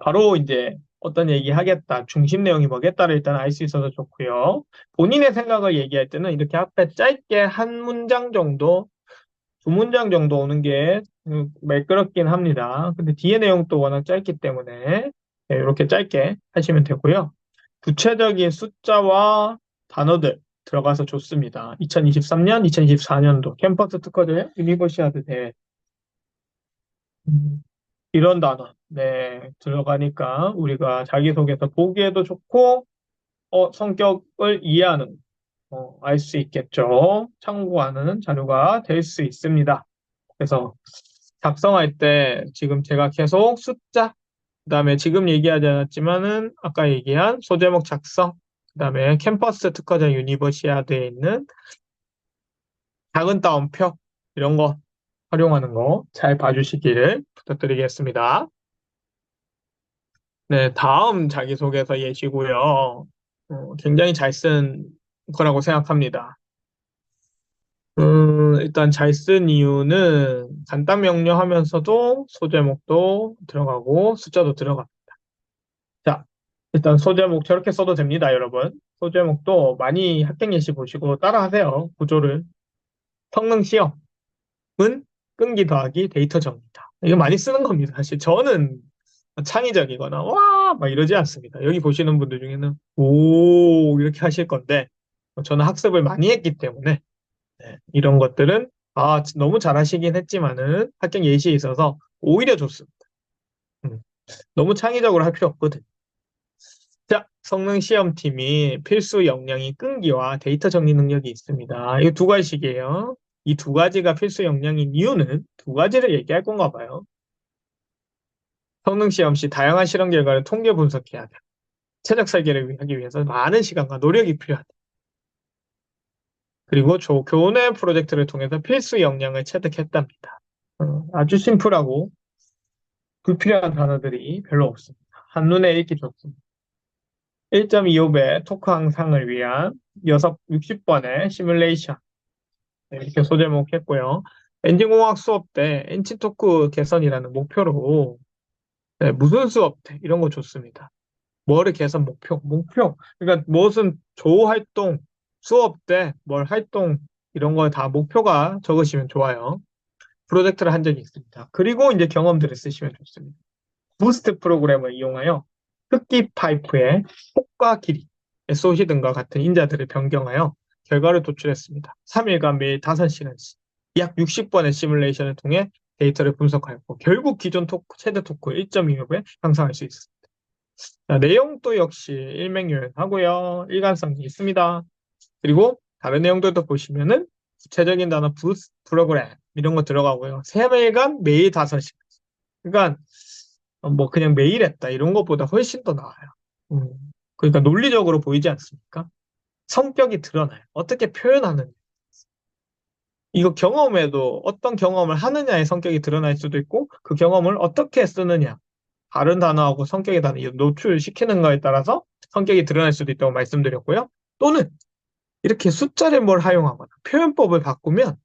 바로 이제 어떤 얘기 하겠다, 중심 내용이 뭐겠다를 일단 알 수 있어서 좋고요. 본인의 생각을 얘기할 때는 이렇게 앞에 짧게 한 문장 정도, 두 문장 정도 오는 게 매끄럽긴 합니다. 근데 뒤에 내용도 워낙 짧기 때문에 이렇게 짧게 하시면 되고요. 구체적인 숫자와 단어들 들어가서 좋습니다. 2023년, 2024년도 캠퍼스 특허대 유니버시아드 대회 이런 단어, 네, 들어가니까 우리가 자기소개서 보기에도 좋고, 성격을 이해하는, 알 수 있겠죠. 참고하는 자료가 될 수 있습니다. 그래서 작성할 때 지금 제가 계속 숫자, 그다음에 지금 얘기하지 않았지만은 아까 얘기한 소제목 작성, 그다음에 캠퍼스 특허자 유니버시아드에 있는 작은 따옴표 이런 거 활용하는 거 잘 봐주시기를 부탁드리겠습니다. 네, 다음 자기소개서 예시고요. 굉장히 잘 쓴 거라고 생각합니다. 일단 잘 쓴 이유는 간단 명료하면서도 소제목도 들어가고 숫자도 들어갑니다. 자, 일단 소제목 저렇게 써도 됩니다, 여러분. 소제목도 많이 학생 예시 보시고 따라하세요, 구조를. 성능 시험은 끈기 더하기 데이터 정리다. 이거 많이 쓰는 겁니다. 사실 저는 창의적이거나 와 막 이러지 않습니다. 여기 보시는 분들 중에는 오 이렇게 하실 건데 저는 학습을 많이 했기 때문에 이런 것들은 너무 잘하시긴 했지만은 합격 예시에 있어서 오히려 좋습니다. 음, 너무 창의적으로 할 필요 없거든. 자, 성능 시험팀이 필수 역량이 끈기와 데이터 정리 능력이 있습니다. 이거 두 가지씩이에요. 이 두 가지가 필수 역량인 이유는 두 가지를 얘기할 건가 봐요. 성능 시험 시 다양한 실험 결과를 통계 분석해야 돼. 최적 설계를 하기 위해서 많은 시간과 노력이 필요하다. 그리고 교내 프로젝트를 통해서 필수 역량을 체득했답니다. 아주 심플하고 불필요한 단어들이 별로 없습니다. 한눈에 읽기 좋습니다. 1.25배 토크 항상을 위한 60번의 시뮬레이션 이렇게 소제목 했고요. 엔진공학 수업 때 엔진토크 개선이라는 목표로 무슨 수업 때 이런 거 좋습니다. 뭐를 개선 목표. 그러니까 무슨 조 활동, 수업 때 뭘 활동 이런 거 다 목표가 적으시면 좋아요. 프로젝트를 한 적이 있습니다. 그리고 이제 경험들을 쓰시면 좋습니다. 부스트 프로그램을 이용하여 흡기 파이프의 폭과 길이, SOC 등과 같은 인자들을 변경하여 결과를 도출했습니다. 3일간 매일 5시간씩 약 60번의 시뮬레이션을 통해 데이터를 분석하였고 결국 기존 최대 토크 1.25배 향상할 수 있습니다. 자, 내용도 역시 일맥요연하고요. 일관성이 있습니다. 그리고 다른 내용들도 보시면은 구체적인 단어 부스트 프로그램 이런 거 들어가고요. 3일간 매일 5시간. 그러니까 뭐 그냥 매일 했다 이런 것보다 훨씬 더 나아요. 음. 그러니까 논리적으로 보이지 않습니까? 성격이 드러나요. 어떻게 표현하느냐. 이거 경험에도 어떤 경험을 하느냐의 성격이 드러날 수도 있고 그 경험을 어떻게 쓰느냐. 다른 단어하고 성격의 단어 노출시키는 거에 따라서 성격이 드러날 수도 있다고 말씀드렸고요. 또는 이렇게 숫자를 뭘 활용하거나 표현법을 바꾸면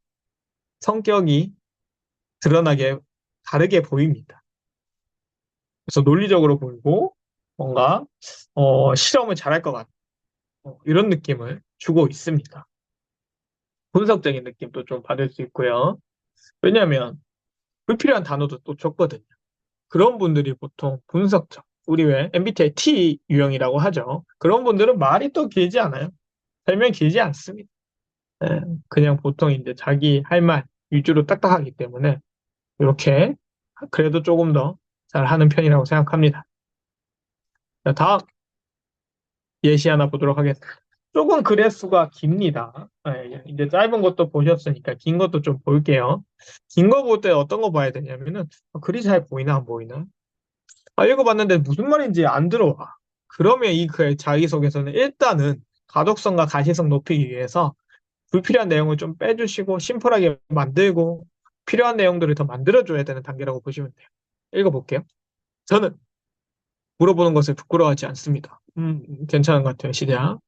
성격이 드러나게 다르게 보입니다. 그래서 논리적으로 보이고 뭔가 실험을 잘할 것 같은 이런 느낌을 주고 있습니다. 분석적인 느낌도 좀 받을 수 있고요. 왜냐하면 불필요한 단어도 또 적거든요. 그런 분들이 보통 분석적, 우리 왜 MBTI T 유형이라고 하죠. 그런 분들은 말이 또 길지 않아요. 설명이 길지 않습니다. 예, 그냥 보통 이제 자기 할 말 위주로 딱딱하기 때문에 이렇게 그래도 조금 더 잘하는 편이라고 생각합니다. 자, 다음 예시 하나 보도록 하겠습니다. 조금 글의 수가 깁니다. 이제 짧은 것도 보셨으니까 긴 것도 좀 볼게요. 긴 거 볼 때 어떤 거 봐야 되냐면은 글이 잘 보이나 안 보이나? 읽어봤는데 무슨 말인지 안 들어와. 그러면 이 글 자기소개서는 일단은 가독성과 가시성 높이기 위해서 불필요한 내용을 좀 빼주시고 심플하게 만들고 필요한 내용들을 더 만들어줘야 되는 단계라고 보시면 돼요. 읽어볼게요. 저는 물어보는 것을 부끄러워하지 않습니다. 괜찮은 것 같아요, 시대야.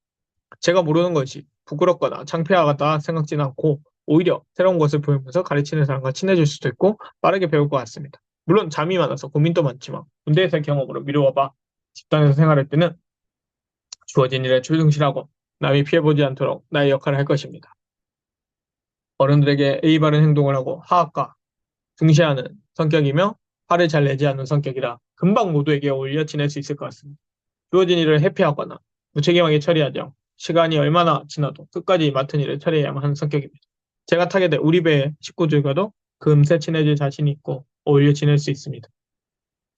제가 모르는 것이 부끄럽거나 창피하다 생각지는 않고 오히려 새로운 것을 보이면서 가르치는 사람과 친해질 수도 있고 빠르게 배울 것 같습니다. 물론 잠이 많아서 고민도 많지만 군대에서의 경험으로 미루어봐 집단에서 생활할 때는 주어진 일에 충실하고 남이 피해보지 않도록 나의 역할을 할 것입니다. 어른들에게 예의 바른 행동을 하고 하악과 중시하는 성격이며 화를 잘 내지 않는 성격이라 금방 모두에게 어울려 지낼 수 있을 것 같습니다. 주어진 일을 회피하거나 무책임하게 처리하지 않고 시간이 얼마나 지나도 끝까지 맡은 일을 처리해야만 하는 성격입니다. 제가 타게 될 우리 배의 식구들과도 금세 친해질 자신이 있고 어울려 지낼 수 있습니다.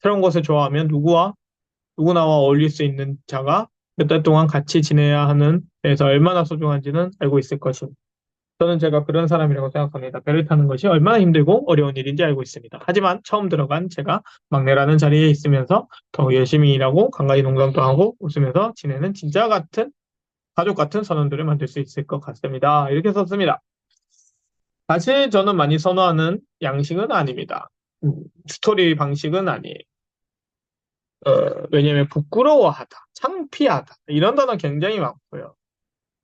새로운 것을 좋아하면 누구나와 어울릴 수 있는 자가 몇 달 동안 같이 지내야 하는 데서 얼마나 소중한지는 알고 있을 것입니다. 저는 제가 그런 사람이라고 생각합니다. 배를 타는 것이 얼마나 힘들고 어려운 일인지 알고 있습니다. 하지만 처음 들어간 제가 막내라는 자리에 있으면서 더 열심히 일하고 간간히 농담도 하고 웃으면서 지내는 진짜 같은 가족 같은 선원들을 만들 수 있을 것 같습니다. 이렇게 썼습니다. 사실 저는 많이 선호하는 양식은 아닙니다. 스토리 방식은 아니에요. 왜냐면 부끄러워하다, 창피하다 이런 단어 굉장히 많고요.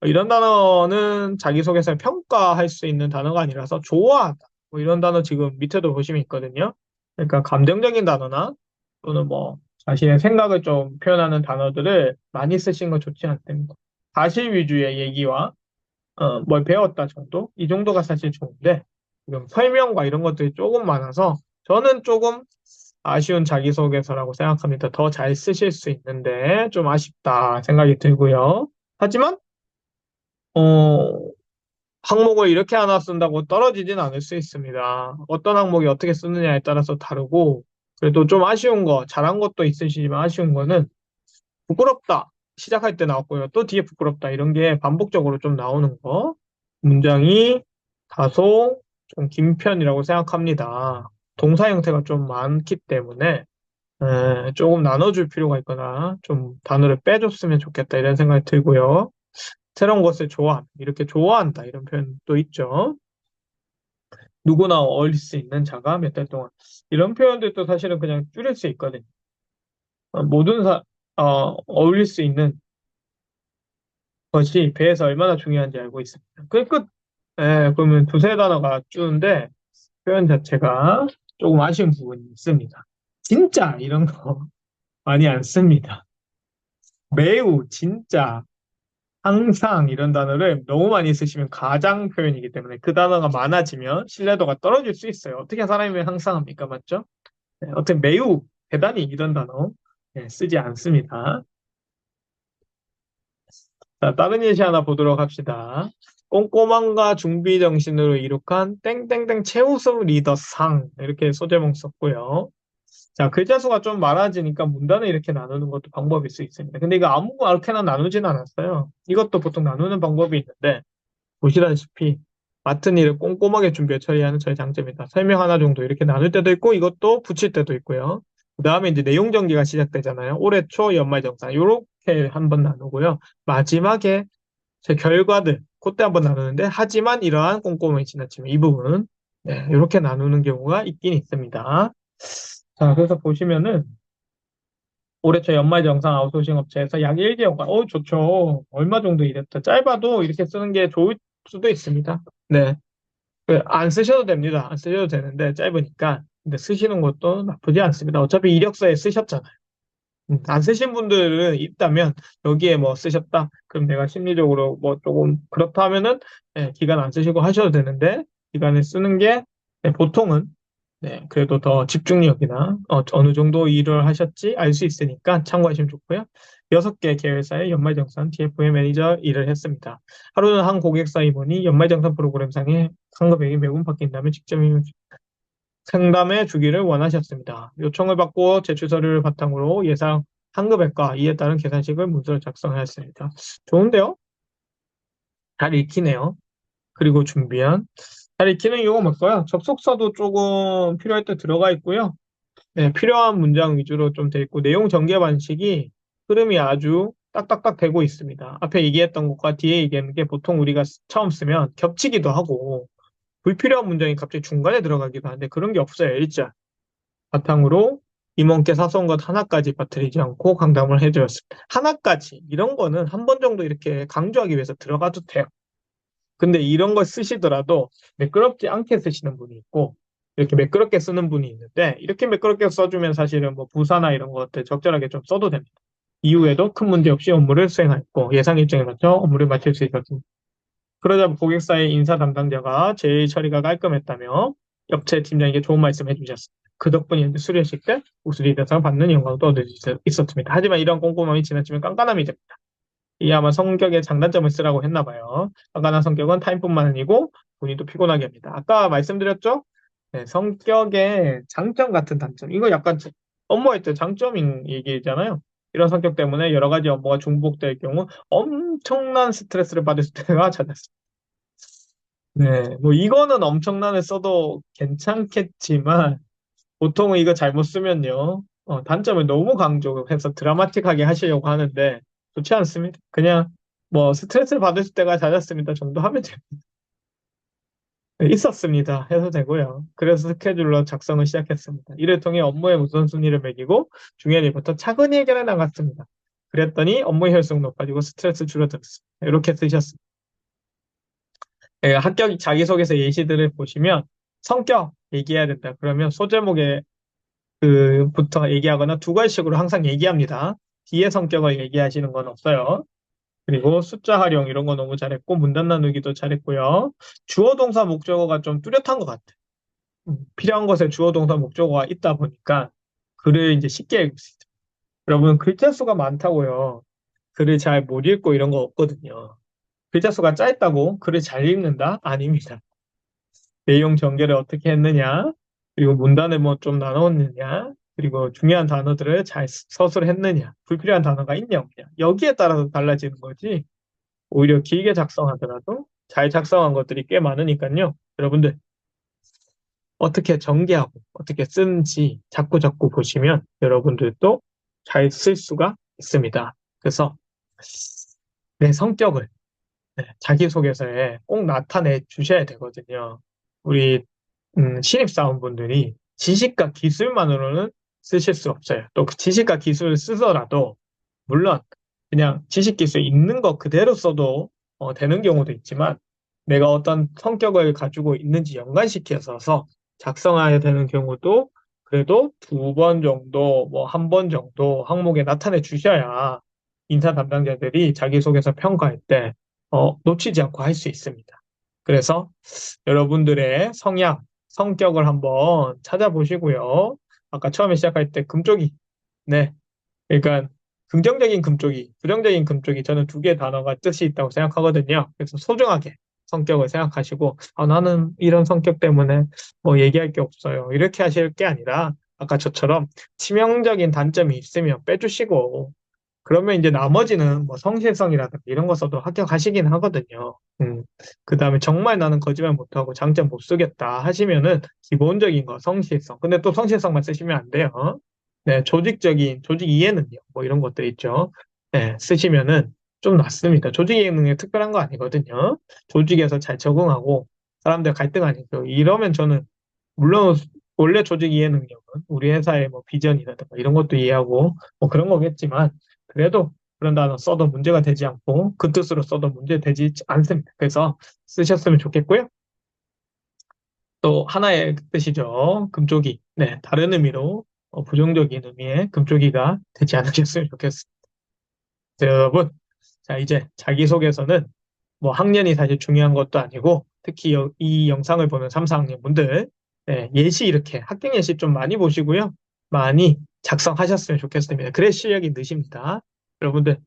이런 단어는 자기소개서 평가할 수 있는 단어가 아니라서 좋아하다. 뭐 이런 단어 지금 밑에도 보시면 있거든요. 그러니까 감정적인 단어나 또는 뭐 자신의 생각을 좀 표현하는 단어들을 많이 쓰시는 거 좋지 않습니다. 사실 위주의 얘기와 뭘 배웠다 정도? 이 정도가 사실 좋은데, 지금 설명과 이런 것들이 조금 많아서, 저는 조금 아쉬운 자기소개서라고 생각합니다. 더 잘 쓰실 수 있는데, 좀 아쉽다 생각이 들고요. 하지만, 어, 항목을 이렇게 하나 쓴다고 떨어지진 않을 수 있습니다. 어떤 항목이 어떻게 쓰느냐에 따라서 다르고, 그래도 좀 아쉬운 거, 잘한 것도 있으시지만 아쉬운 거는 부끄럽다. 시작할 때 나왔고요. 또 뒤에 부끄럽다. 이런 게 반복적으로 좀 나오는 거. 문장이 다소 좀 긴 편이라고 생각합니다. 동사 형태가 좀 많기 때문에 조금 나눠줄 필요가 있거나 좀 단어를 빼줬으면 좋겠다 이런 생각이 들고요. 새로운 것을 좋아한다. 이렇게 좋아한다. 이런 표현도 있죠. 누구나 어울릴 수 있는 자가 몇 달 동안. 이런 표현들도 사실은 그냥 줄일 수 있거든요. 모든 어울릴 수 있는 것이 배에서 얼마나 중요한지 알고 있습니다. 그러면 두세 단어가 주는데 표현 자체가 조금 아쉬운 부분이 있습니다. 진짜 이런 거 많이 안 씁니다. 매우, 진짜, 항상 이런 단어를 너무 많이 쓰시면 가장 표현이기 때문에 그 단어가 많아지면 신뢰도가 떨어질 수 있어요. 어떻게 사람이 항상 합니까? 맞죠? 네, 어떻게 매우, 대단히 이런 단어 쓰지 않습니다. 자, 다른 예시 하나 보도록 합시다. 꼼꼼함과 준비 정신으로 이룩한 땡땡땡 최우수 리더상 이렇게 소제목 썼고요. 자, 글자 수가 좀 많아지니까 문단을 이렇게 나누는 것도 방법일 수 있습니다. 근데 이거 아무렇게나 나누진 않았어요. 이것도 보통 나누는 방법이 있는데 보시다시피 맡은 일을 꼼꼼하게 준비해 처리하는 저의 장점이다. 설명 하나 정도 이렇게 나눌 때도 있고 이것도 붙일 때도 있고요. 그 다음에 이제 내용 전개가 시작되잖아요. 올해 초 연말정산 이렇게 한번 나누고요. 마지막에 제 결과들 그때 한번 나누는데 하지만 이러한 꼼꼼함이 지나치면 이 부분 이렇게 나누는 경우가 있긴 있습니다. 자, 그래서 보시면은 올해 초 연말정산 아웃소싱 업체에서 약 1개월간 좋죠. 얼마 정도 일했다. 짧아도 이렇게 쓰는 게 좋을 수도 있습니다. 네. 안 쓰셔도 됩니다. 안 쓰셔도 되는데 짧으니까. 근데 쓰시는 것도 나쁘지 않습니다. 어차피 이력서에 쓰셨잖아요. 안 쓰신 분들은 있다면 여기에 뭐 쓰셨다. 그럼 내가 심리적으로 뭐 조금 그렇다 하면은 기간 안 쓰시고 하셔도 되는데 기간을 쓰는 게 보통은 그래도 더 집중력이나 어느 정도 일을 하셨지 알 수 있으니까 참고하시면 좋고요. 6개 계열사의 연말정산 TF의 매니저 일을 했습니다. 하루는 한 고객사 임원이 연말정산 프로그램상의 상금액이 매번 바뀐다면 직접 상담해 주기를 원하셨습니다. 요청을 받고 제출 서류를 바탕으로 예상 한금액과 이에 따른 계산식을 문서로 작성하였습니다. 좋은데요? 잘 읽히네요. 그리고 준비한 잘 익히는 이유가 뭘까요? 접속사도 조금 필요할 때 들어가 있고요. 네, 필요한 문장 위주로 좀 돼 있고 내용 전개 방식이 흐름이 아주 딱딱딱 되고 있습니다. 앞에 얘기했던 것과 뒤에 얘기하는 게 보통 우리가 처음 쓰면 겹치기도 하고 불필요한 문장이 갑자기 중간에 들어가기도 하는데 그런 게 없어요. 일자 바탕으로 임원께 사소한 것 하나까지 빠뜨리지 않고 강담을 해주었습니다. 하나까지 이런 거는 한 번 정도 이렇게 강조하기 위해서 들어가도 돼요. 근데 이런 걸 쓰시더라도 매끄럽지 않게 쓰시는 분이 있고 이렇게 매끄럽게 쓰는 분이 있는데 이렇게 매끄럽게 써주면 사실은 뭐 부사나 이런 것들 적절하게 좀 써도 됩니다. 이후에도 큰 문제 없이 업무를 수행하였고 예상 일정에 맞춰 업무를 마칠 수 있었습니다. 그러자 보객사의 인사 담당자가 제일 처리가 깔끔했다며 옆체 팀장에게 좋은 말씀 해주셨습니다. 그 덕분에 수료식 때 우수리 대상을 받는 영광도 얻을 수 있었습니다. 하지만 이런 꼼꼼함이 지나치면 깐깐함이 됩니다. 이 아마 성격의 장단점을 쓰라고 했나 봐요. 깐깐한 성격은 타인뿐만 아니고 본인도 피곤하게 합니다. 아까 말씀드렸죠? 네, 성격의 장점 같은 단점. 이거 약간 업무할 때 장점인 얘기잖아요. 이런 성격 때문에 여러 가지 업무가 중복될 경우 엄청난 스트레스를 받을 때가 잦았습니다. 네, 뭐 이거는 엄청나게 써도 괜찮겠지만 보통은 이거 잘못 쓰면요. 단점을 너무 강조해서 드라마틱하게 하시려고 하는데 좋지 않습니다. 그냥 뭐 스트레스를 받을 때가 잦았습니다 정도 하면 돼요. 네, 있었습니다. 해도 되고요. 그래서 스케줄러 작성을 시작했습니다. 이를 통해 업무의 우선순위를 매기고 중요한 일부터 차근히 해결해 나갔습니다. 그랬더니 업무 효율성 높아지고 스트레스 줄어들었습니다. 이렇게 쓰셨습니다. 합격 자기소개서 예시들을 보시면 성격 얘기해야 된다. 그러면 소제목에 부터 얘기하거나 두 가지씩으로 항상 얘기합니다. 뒤에 성격을 얘기하시는 건 없어요. 그리고 숫자 활용 이런 거 너무 잘했고, 문단 나누기도 잘했고요. 주어 동사 목적어가 좀 뚜렷한 것 같아. 필요한 것에 주어 동사 목적어가 있다 보니까 글을 이제 쉽게 읽을 수 있죠. 여러분, 글자 수가 많다고요. 글을 잘 못 읽고 이런 거 없거든요. 글자 수가 짧다고 글을 잘 읽는다? 아닙니다. 내용 전개를 어떻게 했느냐, 그리고 문단을 뭐 좀 나눴느냐, 그리고 중요한 단어들을 잘 서술을 했느냐, 불필요한 단어가 있냐 없냐. 여기에 따라서 달라지는 거지. 오히려 길게 작성하더라도 잘 작성한 것들이 꽤 많으니까요. 여러분들 어떻게 전개하고 어떻게 쓰는지 자꾸 자꾸 보시면 여러분들도 잘 쓸 수가 있습니다. 그래서 내 성격을 자기소개서에 꼭 나타내 주셔야 되거든요. 우리 신입사원분들이 지식과 기술만으로는 쓰실 수 없어요. 또 그 지식과 기술을 쓰더라도 물론 그냥 지식 기술 있는 거 그대로 써도 되는 경우도 있지만 내가 어떤 성격을 가지고 있는지 연관시켜서 작성해야 되는 경우도 그래도 두 번 정도, 뭐 한 번 정도 항목에 나타내 주셔야 인사 담당자들이 자기소개서 평가할 때 놓치지 않고 할 수 있습니다. 그래서 여러분들의 성향, 성격을 한번 찾아보시고요. 아까 처음에 시작할 때 금쪽이, 네. 그러니까 긍정적인 금쪽이, 부정적인 금쪽이 저는 두 개의 단어가 뜻이 있다고 생각하거든요. 그래서 소중하게 성격을 생각하시고, 나는 이런 성격 때문에 뭐 얘기할 게 없어요. 이렇게 하실 게 아니라 아까 저처럼 치명적인 단점이 있으면 빼주시고, 그러면 이제 나머지는 뭐 성실성이라든가 이런 거 써도 합격하시긴 하거든요. 그 다음에 정말 나는 거짓말 못하고 장점 못 쓰겠다 하시면은 기본적인 거 성실성. 근데 또 성실성만 쓰시면 안 돼요. 네, 조직 이해 능력 뭐 이런 것들 있죠. 네, 쓰시면은 좀 낫습니다. 조직 이해 능력 특별한 거 아니거든요. 조직에서 잘 적응하고 사람들 갈등 아니고 이러면 저는 물론 원래 조직 이해 능력은 우리 회사의 뭐 비전이라든가 이런 것도 이해하고 뭐 그런 거겠지만 그래도 그런 단어 써도 문제가 되지 않고 그 뜻으로 써도 문제 되지 않습니다. 그래서 쓰셨으면 좋겠고요. 또 하나의 뜻이죠. 금쪽이. 네, 다른 의미로 부정적인 의미의 금쪽이가 되지 않으셨으면 좋겠습니다. 여러분, 자 이제 자기소개서는 뭐 학년이 사실 중요한 것도 아니고 특히 이 영상을 보는 3, 4학년 분들 예시 이렇게 학경 예시 좀 많이 보시고요. 많이 작성하셨으면 좋겠습니다. 그래 실력이 느십니다. 여러분들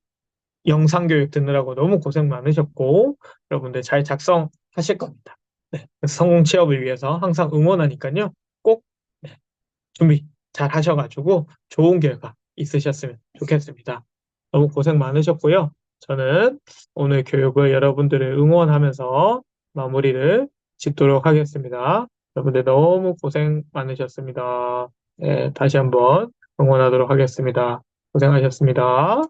영상 교육 듣느라고 너무 고생 많으셨고 여러분들 잘 작성하실 겁니다. 네, 성공 취업을 위해서 항상 응원하니까요. 꼭 준비 잘 하셔가지고 좋은 결과 있으셨으면 좋겠습니다. 너무 고생 많으셨고요. 저는 오늘 교육을 여러분들을 응원하면서 마무리를 짓도록 하겠습니다. 여러분들 너무 고생 많으셨습니다. 네, 다시 한번 응원하도록 하겠습니다. 고생하셨습니다.